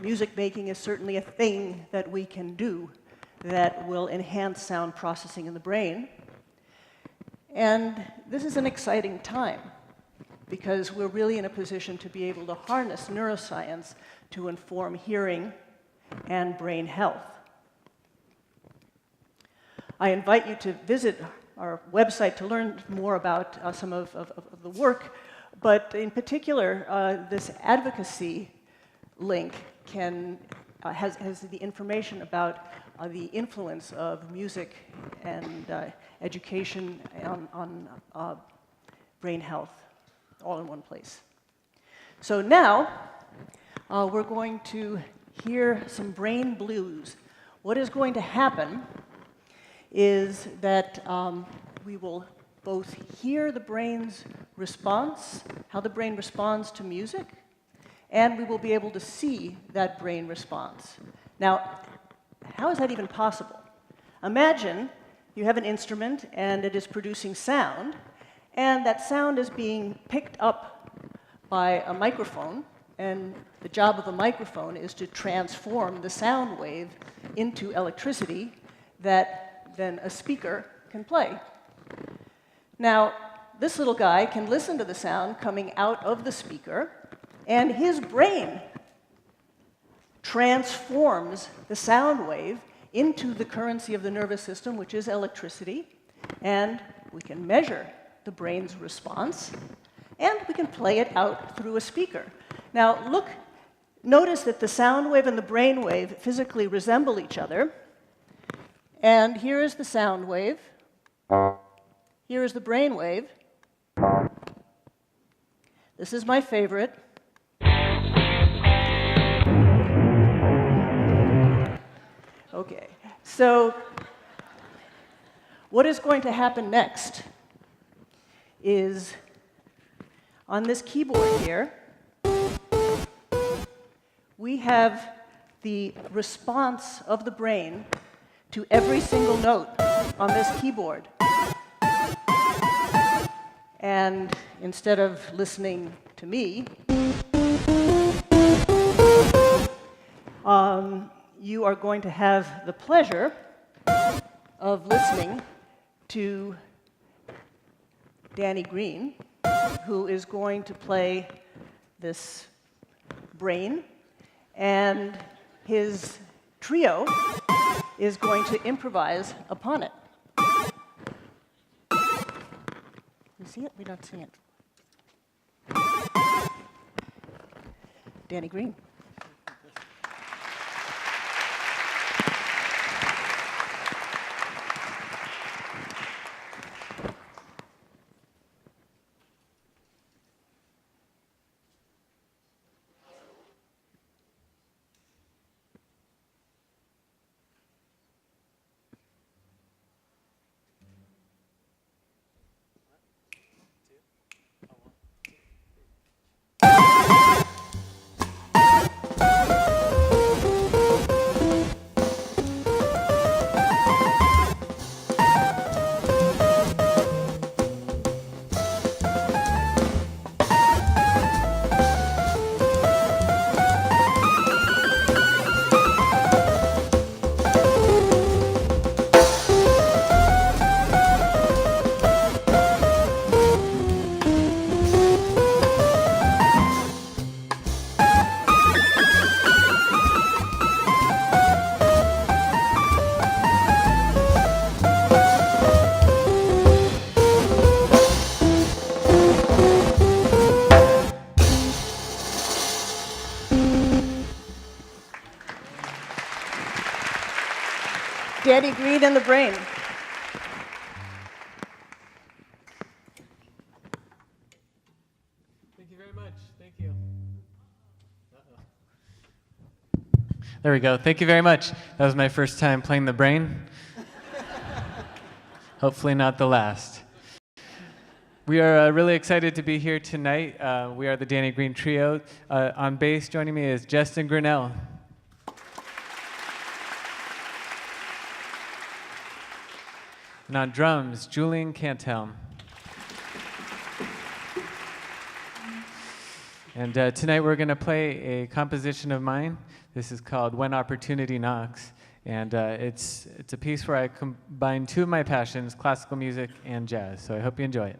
Music making is certainly a thing that we can do that will enhance sound processing in the brain. And this is an exciting time because we're really in a position to be able to harness neuroscience to inform hearing and brain health. I invite you to visit our website to learn more about some of the work, but in particular, this advocacy link has the information about the influence of music and education on brain health, all in one place. So now, we're going to hear some brain blues. What is going to happen is that we will both hear the brain's response, how the brain responds to music, and we will be able to see that brain response. Now, how is that even possible? Imagine you have an instrument and it is producing sound, and that sound is being picked up by a microphone, and the job of a microphone is to transform the sound wave into electricity that then a speaker can play. Now, this little guy can listen to the sound coming out of the speaker, and his brain transforms the sound wave into the currency of the nervous system, which is electricity, and we can measure the brain's response, and we can play it out through a speaker. Now, notice that the sound wave and the brain wave physically resemble each other, and here is the sound wave, here is the brain wave. This is my favorite. Okay, so what is going to happen next is on this keyboard here, we have the response of the brain to every single note on this keyboard. And instead of listening to me, you are going to have the pleasure of listening to Danny Green who is going to play this brain, and his trio is going to improvise upon it. You see it? We don't see it. Danny Green. Danny Green and the Brain. Thank you very much. Thank you. There we go. Thank you very much. That was my first time playing the brain. Hopefully not the last. We are really excited to be here tonight. We are the Danny Green Trio. On bass joining me is Justin Grinnell. And on drums, Julian Cantel. And tonight we're going to play a composition of mine. This is called When Opportunity Knocks. And it's a piece where I combine two of my passions, classical music and jazz. So I hope you enjoy it.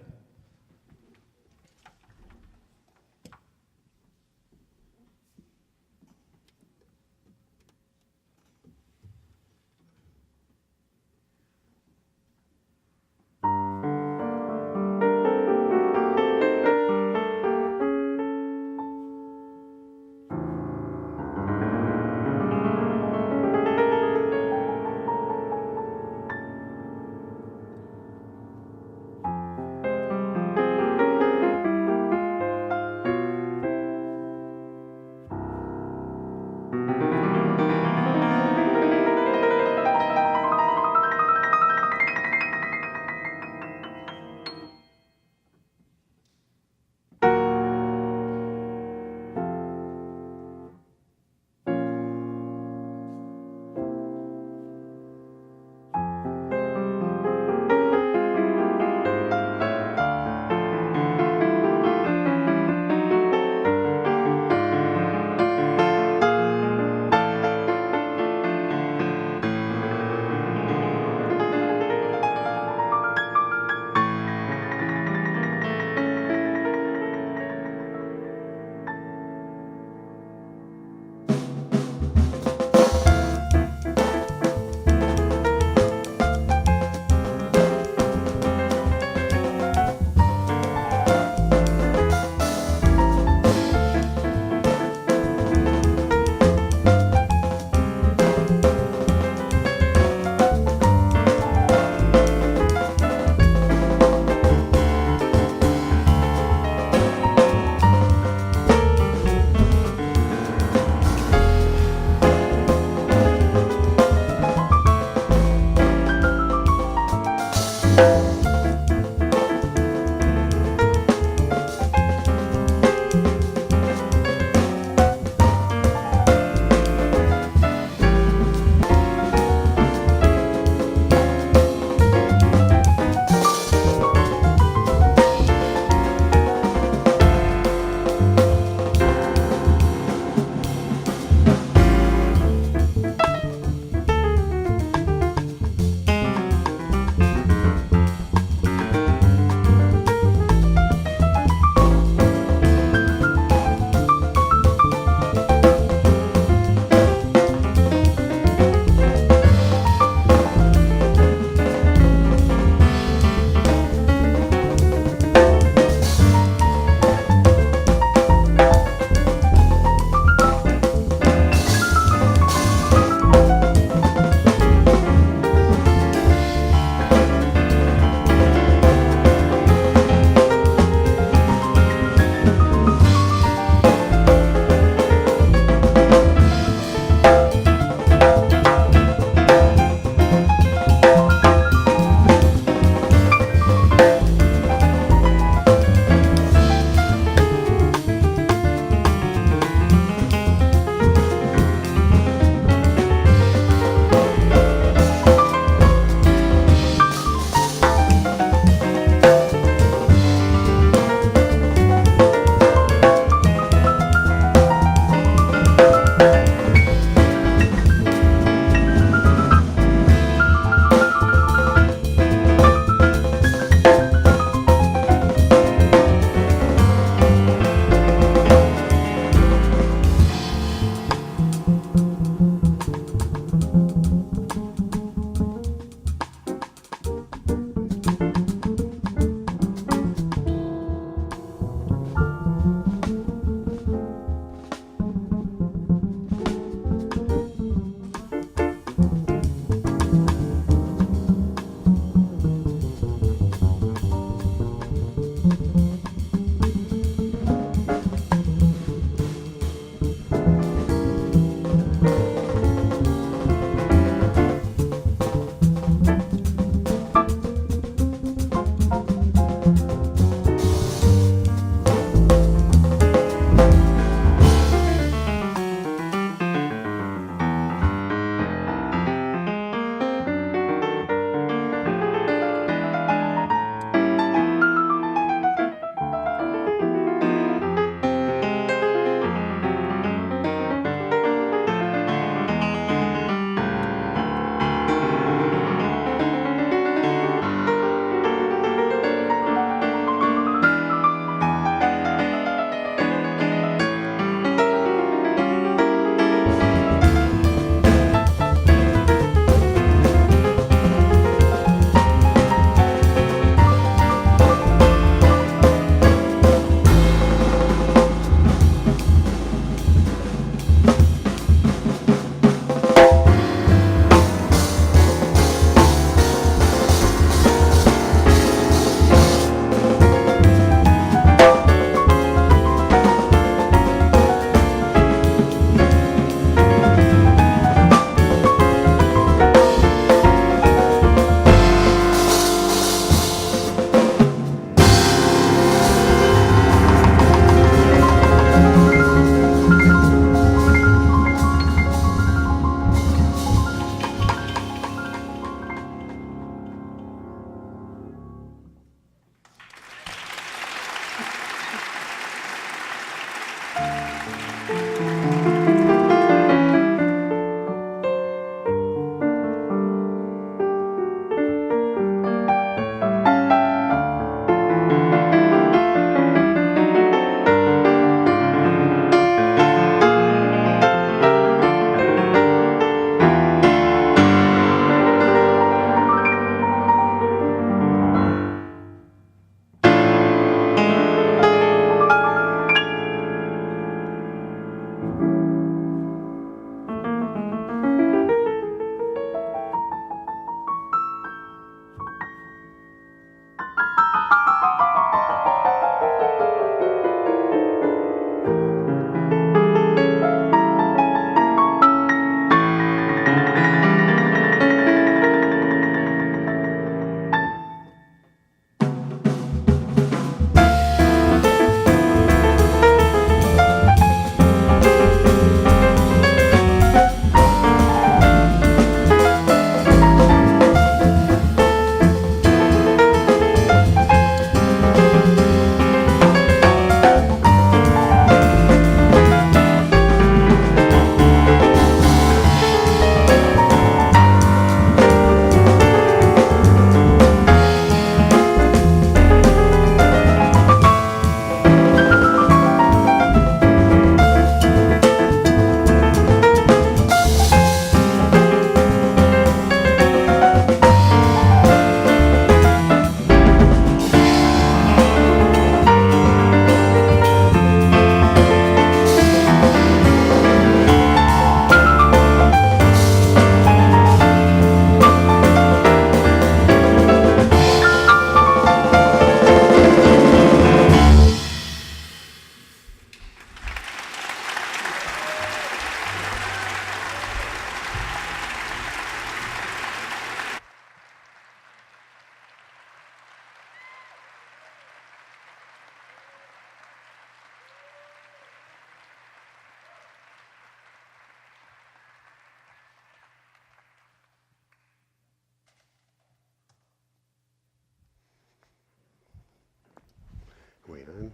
Wait on.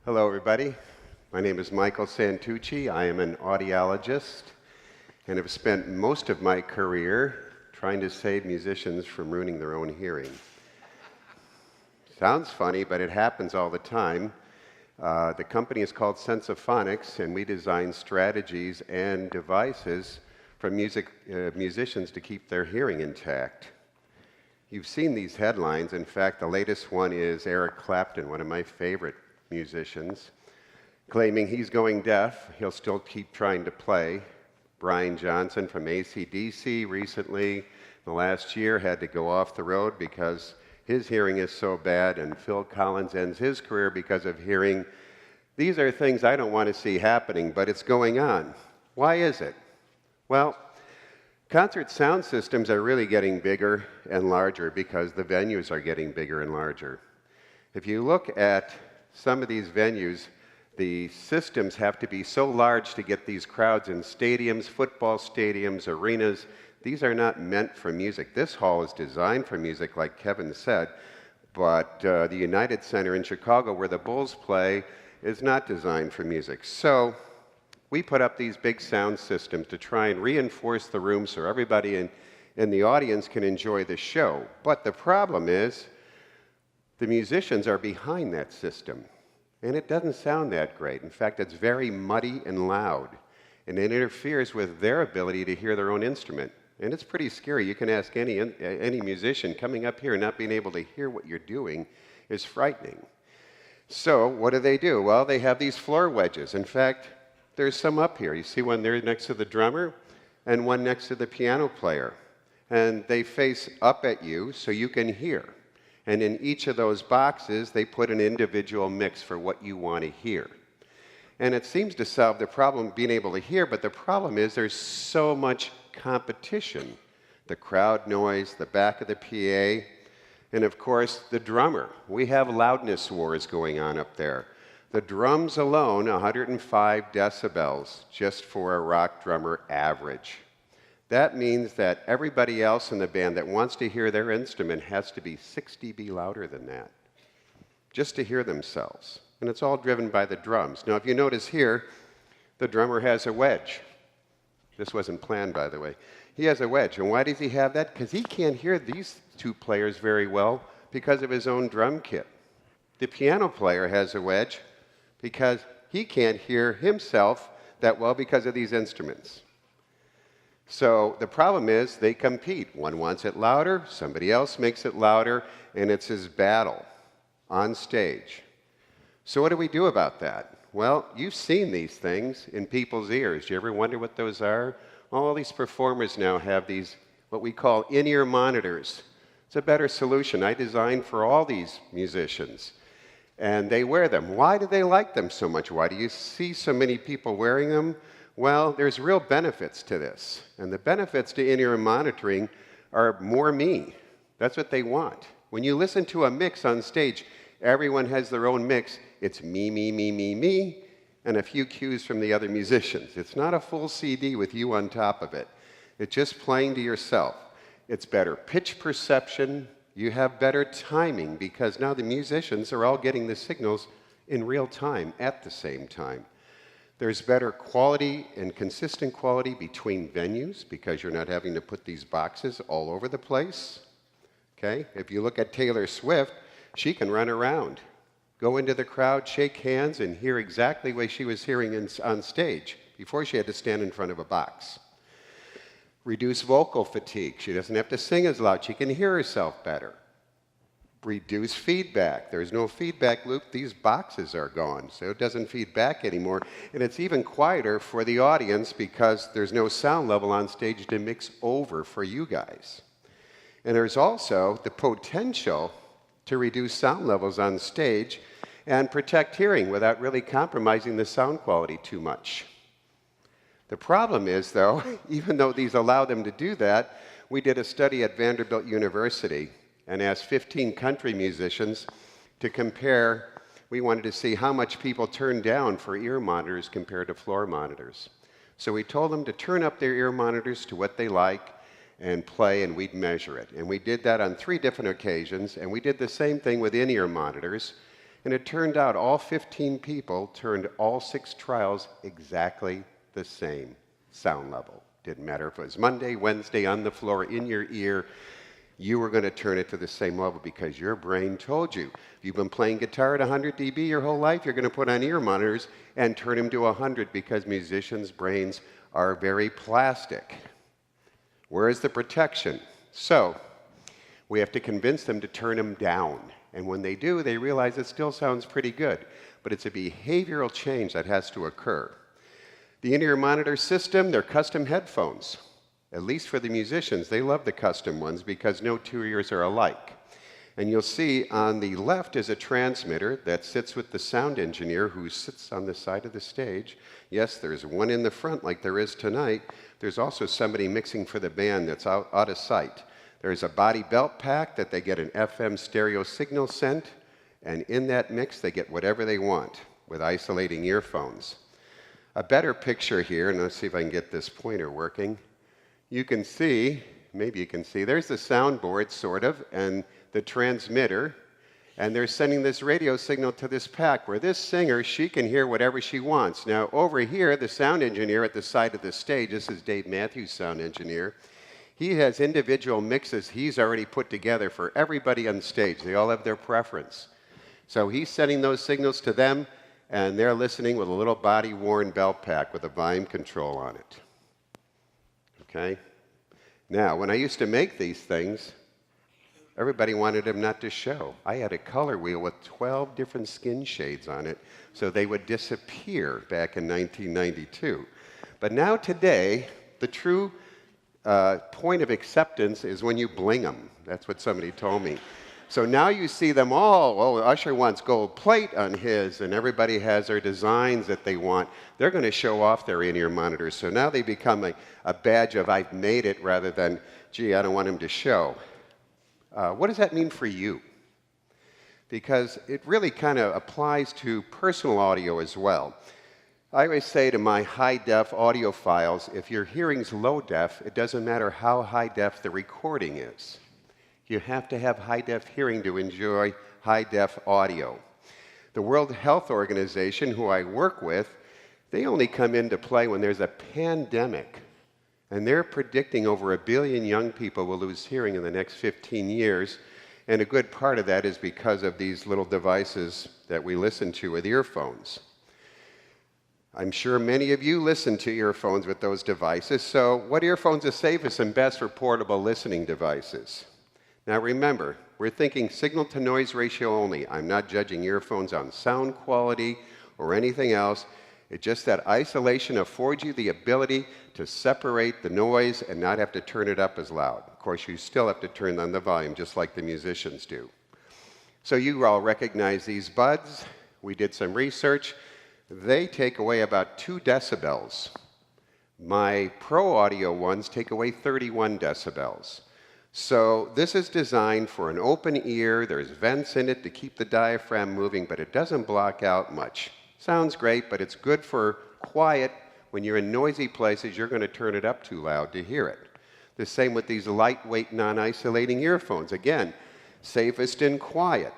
Hello, everybody. My name is Michael Santucci. I am an audiologist and have spent most of my career trying to save musicians from ruining their own hearing. Sounds funny, but it happens all the time. The company is called Symphonics, and we design strategies and devices for musicians to keep their hearing intact. You've seen these headlines. In fact, the latest one is Eric Clapton, one of my favorite musicians, claiming he's going deaf. He'll still keep trying to play. Brian Johnson from AC/DC recently, in the last year, had to go off the road because his hearing is so bad, and Phil Collins ends his career because of hearing. These are things I don't want to see happening, but it's going on. Why is it? Well, concert sound systems are really getting bigger and larger because the venues are getting bigger and larger. If you look at some of these venues, the systems have to be so large to get these crowds in stadiums, football stadiums, arenas. These are not meant for music. This hall is designed for music, like Kevin said, but the United Center in Chicago, where the Bulls play, is not designed for music. So we put up these big sound systems to try and reinforce the room so everybody in the audience can enjoy the show. But the problem is the musicians are behind that system, and it doesn't sound that great. In fact, it's very muddy and loud, and it interferes with their ability to hear their own instrument. And it's pretty scary. You can ask any musician, coming up here and not being able to hear what you're doing is frightening. So what do? Well, they have these floor wedges. In fact, there's some up here. You see one there next to the drummer and one next to the piano player. And they face up at you so you can hear. And in each of those boxes, they put an individual mix for what you want to hear. And it seems to solve the problem of being able to hear, but the problem is there's so much competition. The crowd noise, the back of the PA, and of course the drummer. We have loudness wars going on up there. The drums alone, 105 decibels, just for a rock drummer average. That means that everybody else in the band that wants to hear their instrument has to be 6 dB louder than that, just to hear themselves. And it's all driven by the drums. Now, if you notice here, the drummer has a wedge. This wasn't planned, by the way. He has a wedge. And why does he have that? Because he can't hear these two players very well because of his own drum kit. The piano player has a wedge because he can't hear himself that well because of these instruments. So the problem is they compete. One wants it louder, somebody else makes it louder, and it's his battle on stage. So what do we do about that? Well, you've seen these things in people's ears. Do you ever wonder what those are? All these performers now have these, what we call in-ear monitors. It's a better solution. I designed for all these musicians. And they wear them. Why do they like them so much? Why do you see so many people wearing them? Well, there's real benefits to this. And the benefits to in-ear monitoring are more me. That's what they want. When you listen to a mix on stage, everyone has their own mix. It's me, me, me, me, me, and a few cues from the other musicians. It's not a full CD with you on top of it. It's just playing to yourself. It's better pitch perception. You have better timing because now the musicians are all getting the signals in real time at the same time. There's better quality and consistent quality between venues because you're not having to put these boxes all over the place. Okay? If you look at Taylor Swift, she can run around, go into the crowd, shake hands, and hear exactly what she was hearing on stage before she had to stand in front of a box. Reduce vocal fatigue. She doesn't have to sing as loud. She can hear herself better. Reduce feedback. There's no feedback loop. These boxes are gone, so it doesn't feed back anymore. And it's even quieter for the audience because there's no sound level on stage to mix over for you guys. And there's also the potential to reduce sound levels on stage and protect hearing without really compromising the sound quality too much. The problem is, though, even though these allow them to do that, we did a study at Vanderbilt University and asked 15 country musicians to compare. We wanted to see how much people turned down for ear monitors compared to floor monitors. So we told them to turn up their ear monitors to what they like and play, and we'd measure it. And we did that on 3 different occasions, and we did the same thing with in-ear monitors. And it turned out all 15 people turned all 6 trials exactly the same sound level. Didn't matter if it was Monday, Wednesday, on the floor, in your ear, you were going to turn it to the same level because your brain told you. If you've been playing guitar at 100 dB your whole life, you're going to put on ear monitors and turn them to 100 because musicians' brains are very plastic. Where is the protection? So we have to convince them to turn them down. And when they do, they realize it still sounds pretty good. But it's a behavioral change that has to occur. The in-ear monitor system, they're custom headphones. At least for the musicians, they love the custom ones because no 2 ears are alike. And you'll see on the left is a transmitter that sits with the sound engineer who sits on the side of the stage. Yes, there's one in the front like there is tonight. There's also somebody mixing for the band that's out of sight. There's a body belt pack that they get an FM stereo signal sent, and in that mix they get whatever they want with isolating earphones. A better picture here, and let's see if I can get this pointer working. You can see, maybe you can see, there's the soundboard, sort of, and the transmitter, and they're sending this radio signal to this pack where this singer, she can hear whatever she wants. Now, over here, the sound engineer at the side of the stage, this is Dave Matthews, sound engineer, he has individual mixes he's already put together for everybody on stage. They all have their preference. So he's sending those signals to them, and they're listening with a little body-worn belt pack with a volume control on it. Okay? Now, when I used to make these things, everybody wanted them not to show. I had a color wheel with 12 different skin shades on it, so they would disappear back in 1992. But now today, the true point of acceptance is when you bling them. That's what somebody told me. So now you see them all, oh, Usher wants gold plate on his, and everybody has their designs that they want. They're going to show off their in-ear monitors. So now they become a badge of I've made it rather than, gee, I don't want him to show. What does that mean for you? Because it really kind of applies to personal audio as well. I always say to my high-def audiophiles, if your hearing's low-def, it doesn't matter how high-def the recording is. You have to have high-def hearing to enjoy high-def audio. The World Health Organization, who I work with, they only come into play when there's a pandemic. And they're predicting over 1 billion young people will lose hearing in the next 15 years. And a good part of that is because of these little devices that we listen to with earphones. I'm sure many of you listen to earphones with those devices. So what earphones are safest and best for portable listening devices? Now remember, we're thinking signal-to-noise ratio only. I'm not judging earphones on sound quality or anything else. It's just that isolation affords you the ability to separate the noise and not have to turn it up as loud. Of course, you still have to turn on the volume, just like the musicians do. So you all recognize these buds. We did some research. They take away about 2 decibels. My Pro Audio ones take away 31 decibels. So this is designed for an open ear. There's vents in it to keep the diaphragm moving, but it doesn't block out much. Sounds great, but it's good for quiet. When you're in noisy places, you're going to turn it up too loud to hear it. The same with these lightweight, non-isolating earphones. Again, safest in quiet.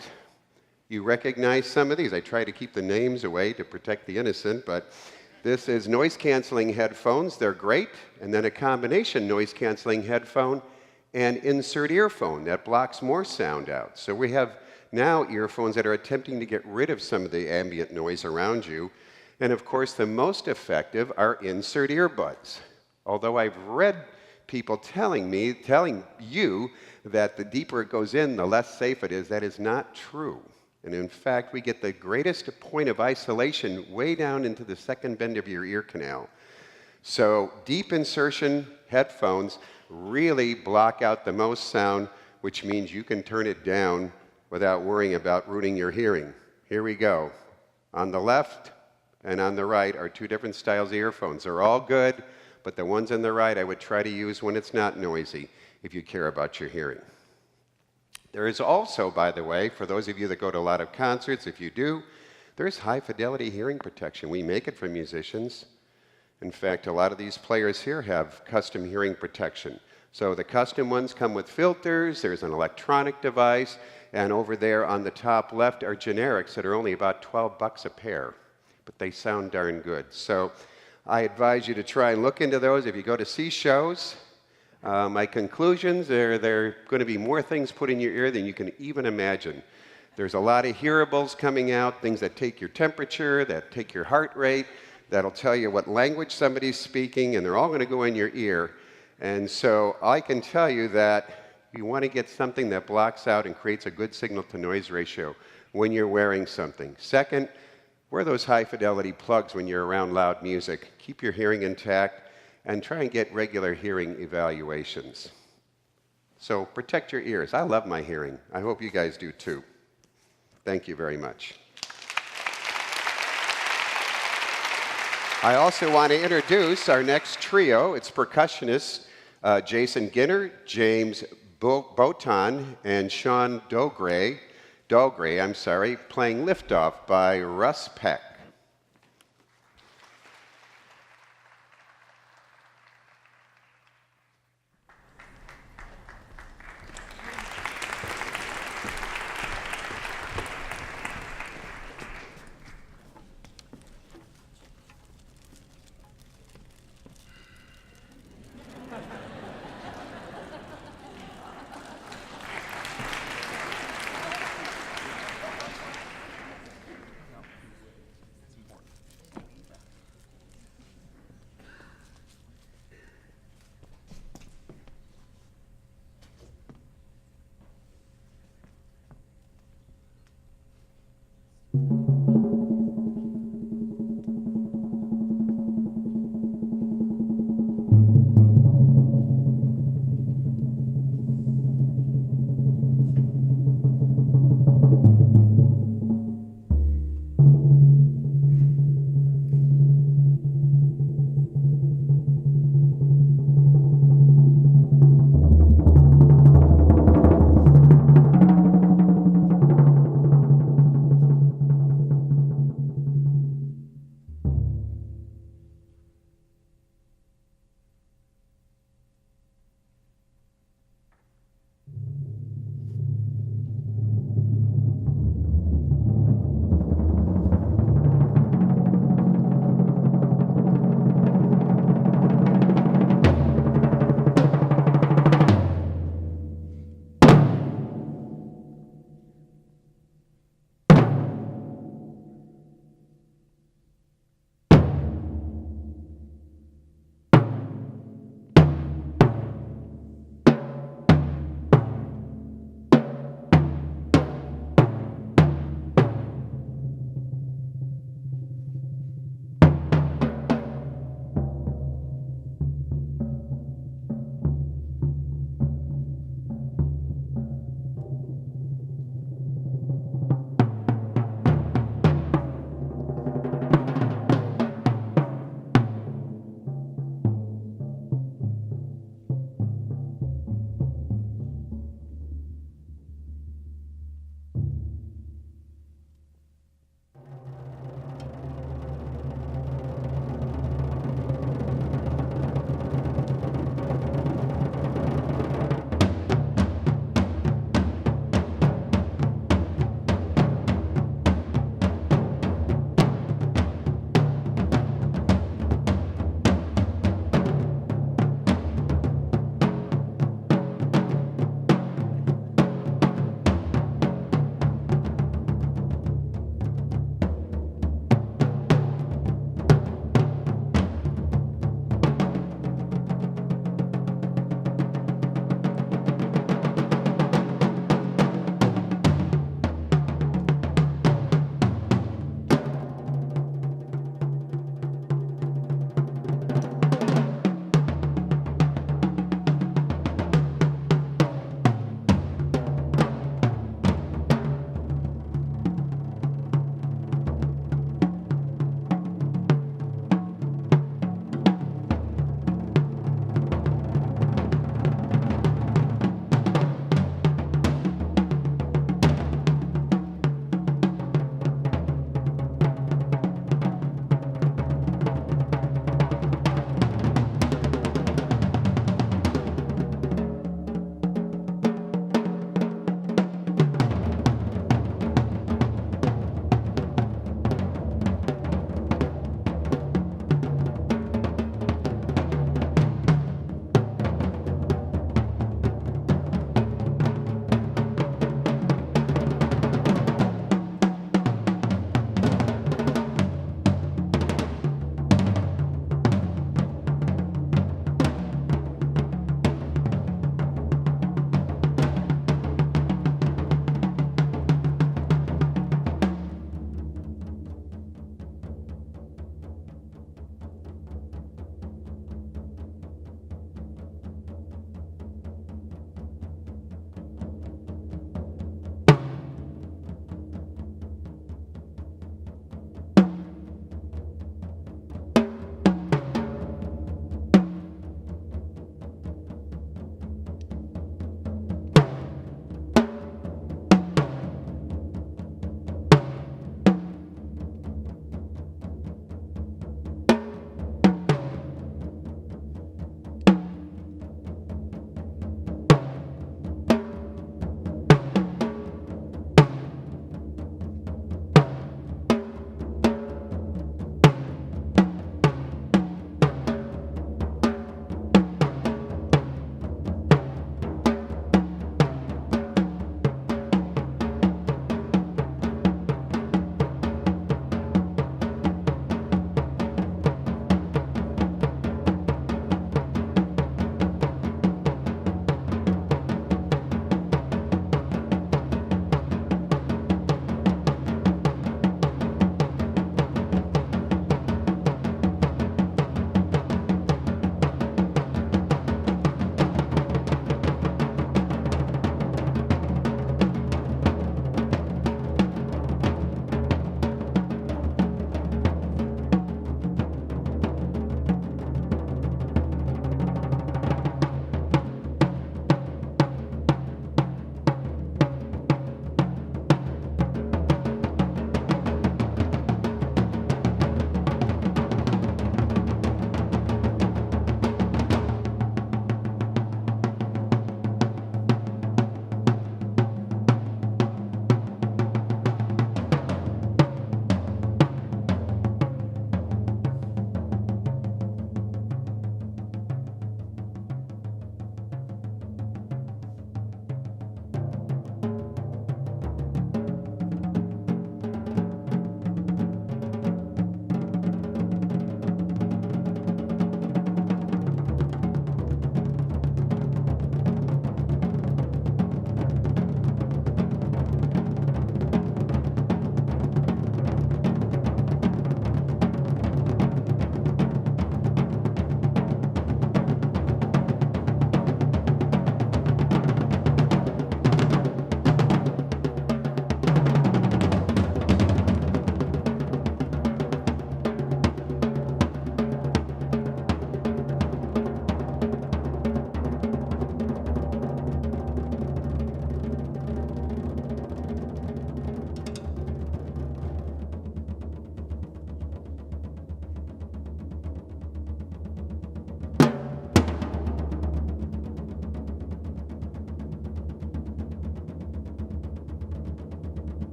You recognize some of these. I try to keep the names away to protect the innocent, but this is noise-canceling headphones. They're great. And then a combination noise-canceling headphone and insert earphone that blocks more sound out. So we have now earphones that are attempting to get rid of some of the ambient noise around you. And of course, the most effective are insert earbuds. Although I've read people telling you that the deeper it goes in, the less safe it is, that is not true. And in fact, we get the greatest point of isolation way down into the second bend of your ear canal. So deep insertion headphones really block out the most sound, which means you can turn it down without worrying about ruining your hearing. Here we go. On the left and on the right are 2 different styles of earphones. They're all good, but the ones on the right I would try to use when it's not noisy if you care about your hearing. There is also, by the way, for those of you that go to a lot of concerts, if you do, there's high-fidelity hearing protection. We make it for musicians. In fact, a lot of these players here have custom hearing protection. So the custom ones come with filters, there's an electronic device, and over there on the top left are generics that are only about 12 bucks a pair, but they sound darn good. So I advise you to try and look into those if you go to see shows. My conclusions are there are going to be more things put in your ear than you can even imagine. There's a lot of hearables coming out, things that take your temperature, that take your heart rate, that'll tell you what language somebody's speaking, and they're all going to go in your ear. And so I can tell you that you want to get something that blocks out and creates a good signal-to-noise ratio when you're wearing something. Second, wear those high-fidelity plugs when you're around loud music. Keep your hearing intact, and try and get regular hearing evaluations. So protect your ears. I love my hearing. I hope you guys do too. Thank you very much. I also want to introduce our next trio. It's percussionists Jason Ginner, James Botan, and Sean Dahlgren, playing Liftoff by Russ Peck.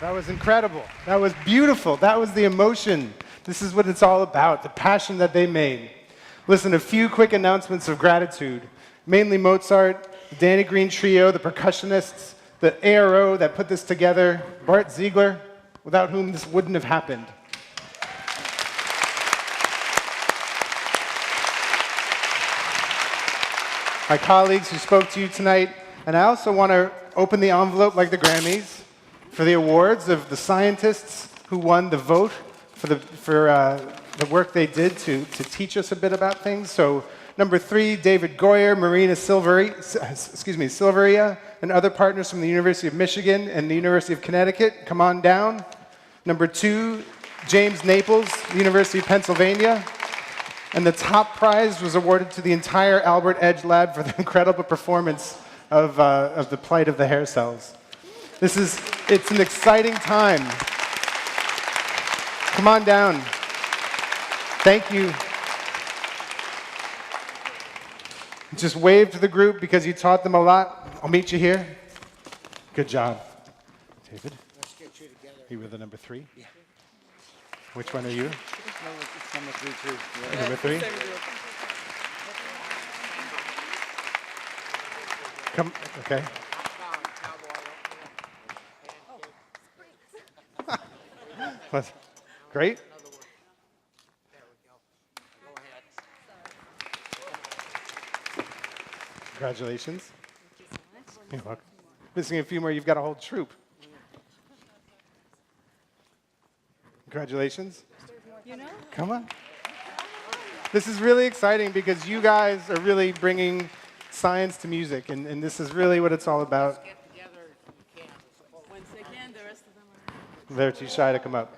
That was incredible. That was beautiful. That was the emotion. This is what it's all about, the passion that they made. Listen, a few quick announcements of gratitude. Mainly Mozart, the Danny Green Trio, the percussionists, the ARO that put this together, Bart Ziegler, without whom this wouldn't have happened. My colleagues who spoke to you tonight, and I also want to open the envelope like the Grammys for the awards of the scientists who won the vote for the work they did to teach us a bit about things. So number 3, David Goyer, Marina Silveria, and other partners from the University of Michigan and the University of Connecticut, come on down. Number 2, James Naples, University of Pennsylvania. And the top prize was awarded to the entire Albert Edge Lab for the incredible performance of the plight of the hair cells. It's an exciting time. Come on down. Thank you. Just wave to the group because you taught them a lot. I'll meet you here. Good job. David? Let's get you together. You were the number 3? Yeah. Which one are you? It's number 3, too. Yeah. Number 3? Come, okay. Great. Congratulations. You're welcome. Missing a few more, you've got a whole troop. Congratulations. Come on. This is really exciting because you guys are really bringing science to music, and this is really what it's all about. They're too shy to come up.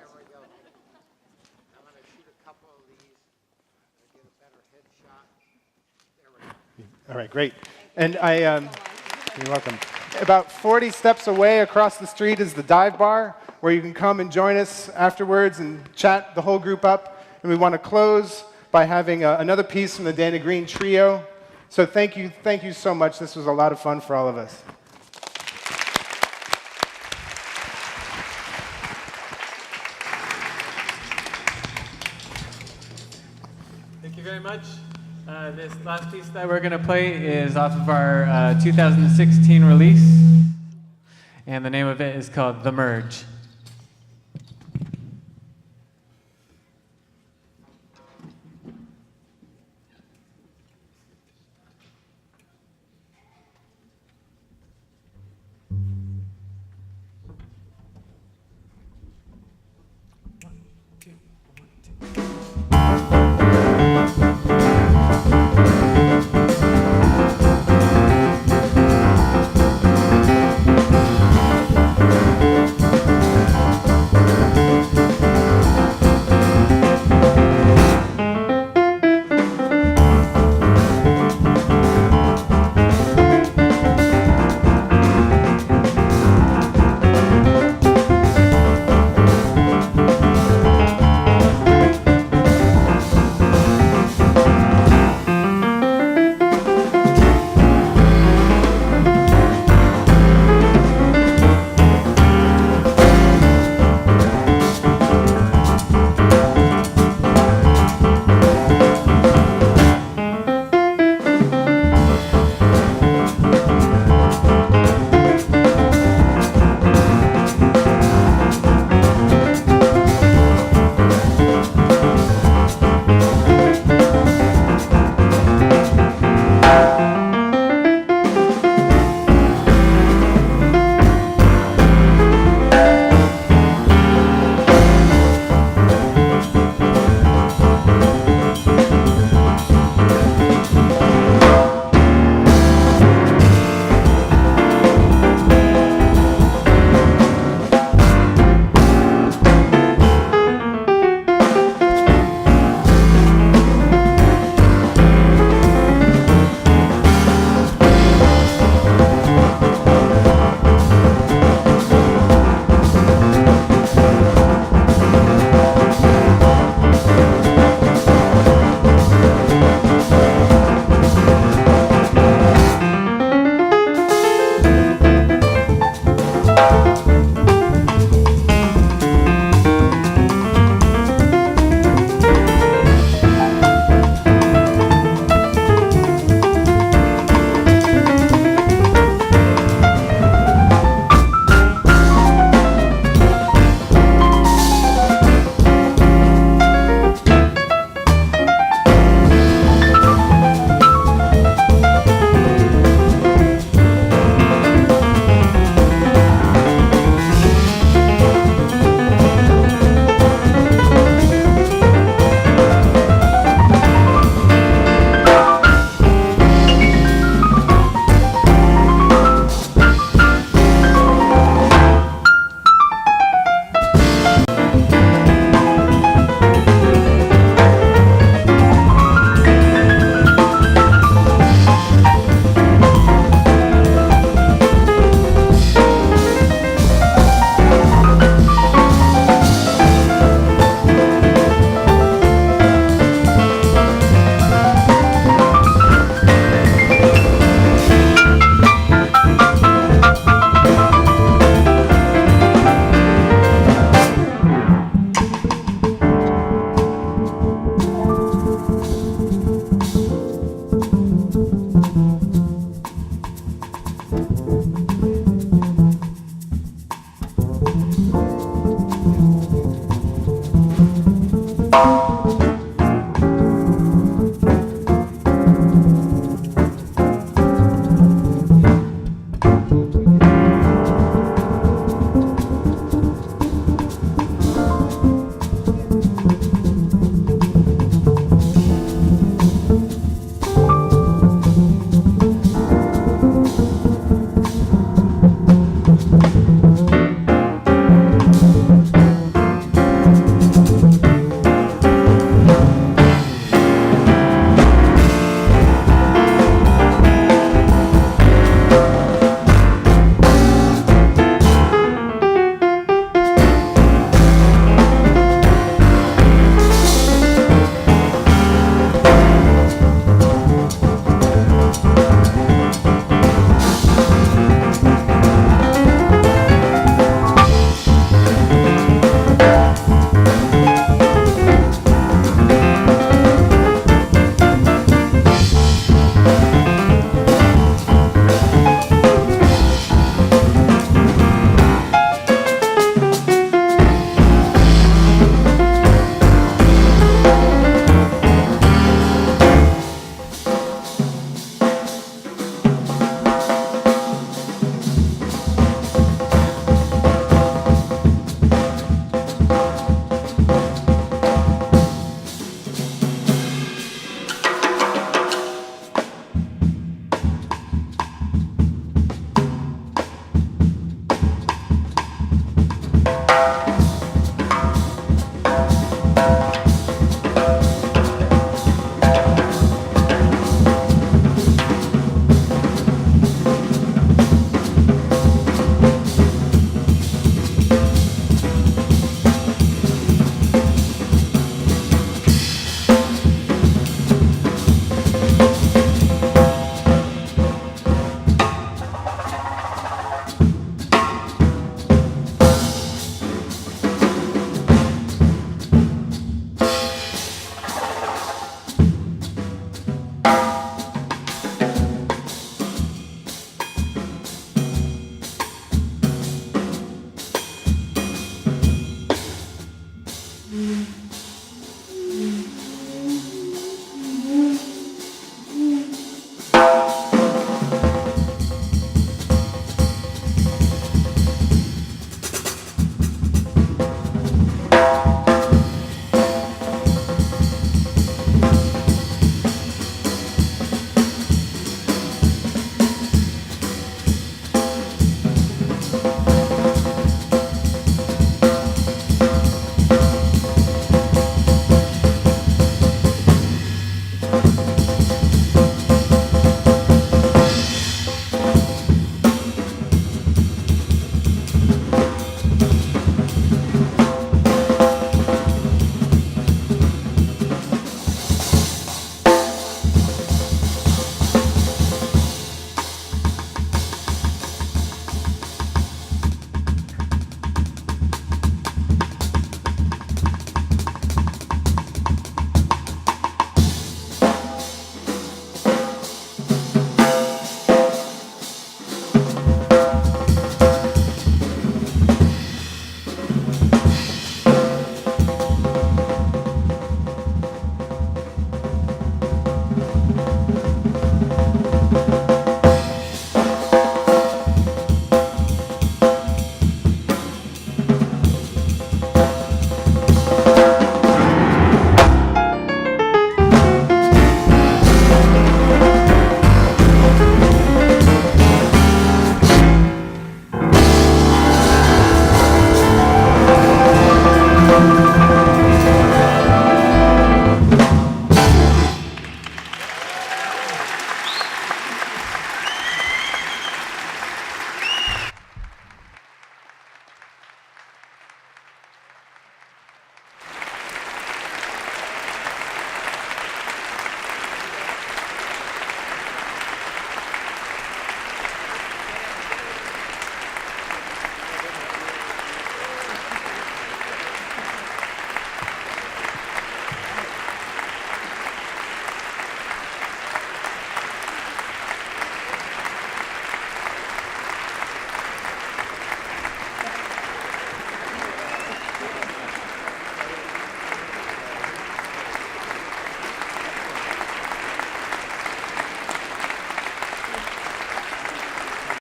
All right, great. And you're welcome. About 40 steps away across the street is the dive bar, where you can come and join us afterwards and chat the whole group up. And we want to close by having another piece from the Danny Green Trio. So thank you so much. This was a lot of fun for all of us. Thank you very much. This last piece that we're going to play is off of our 2016 release, and the name of it is called The Merge.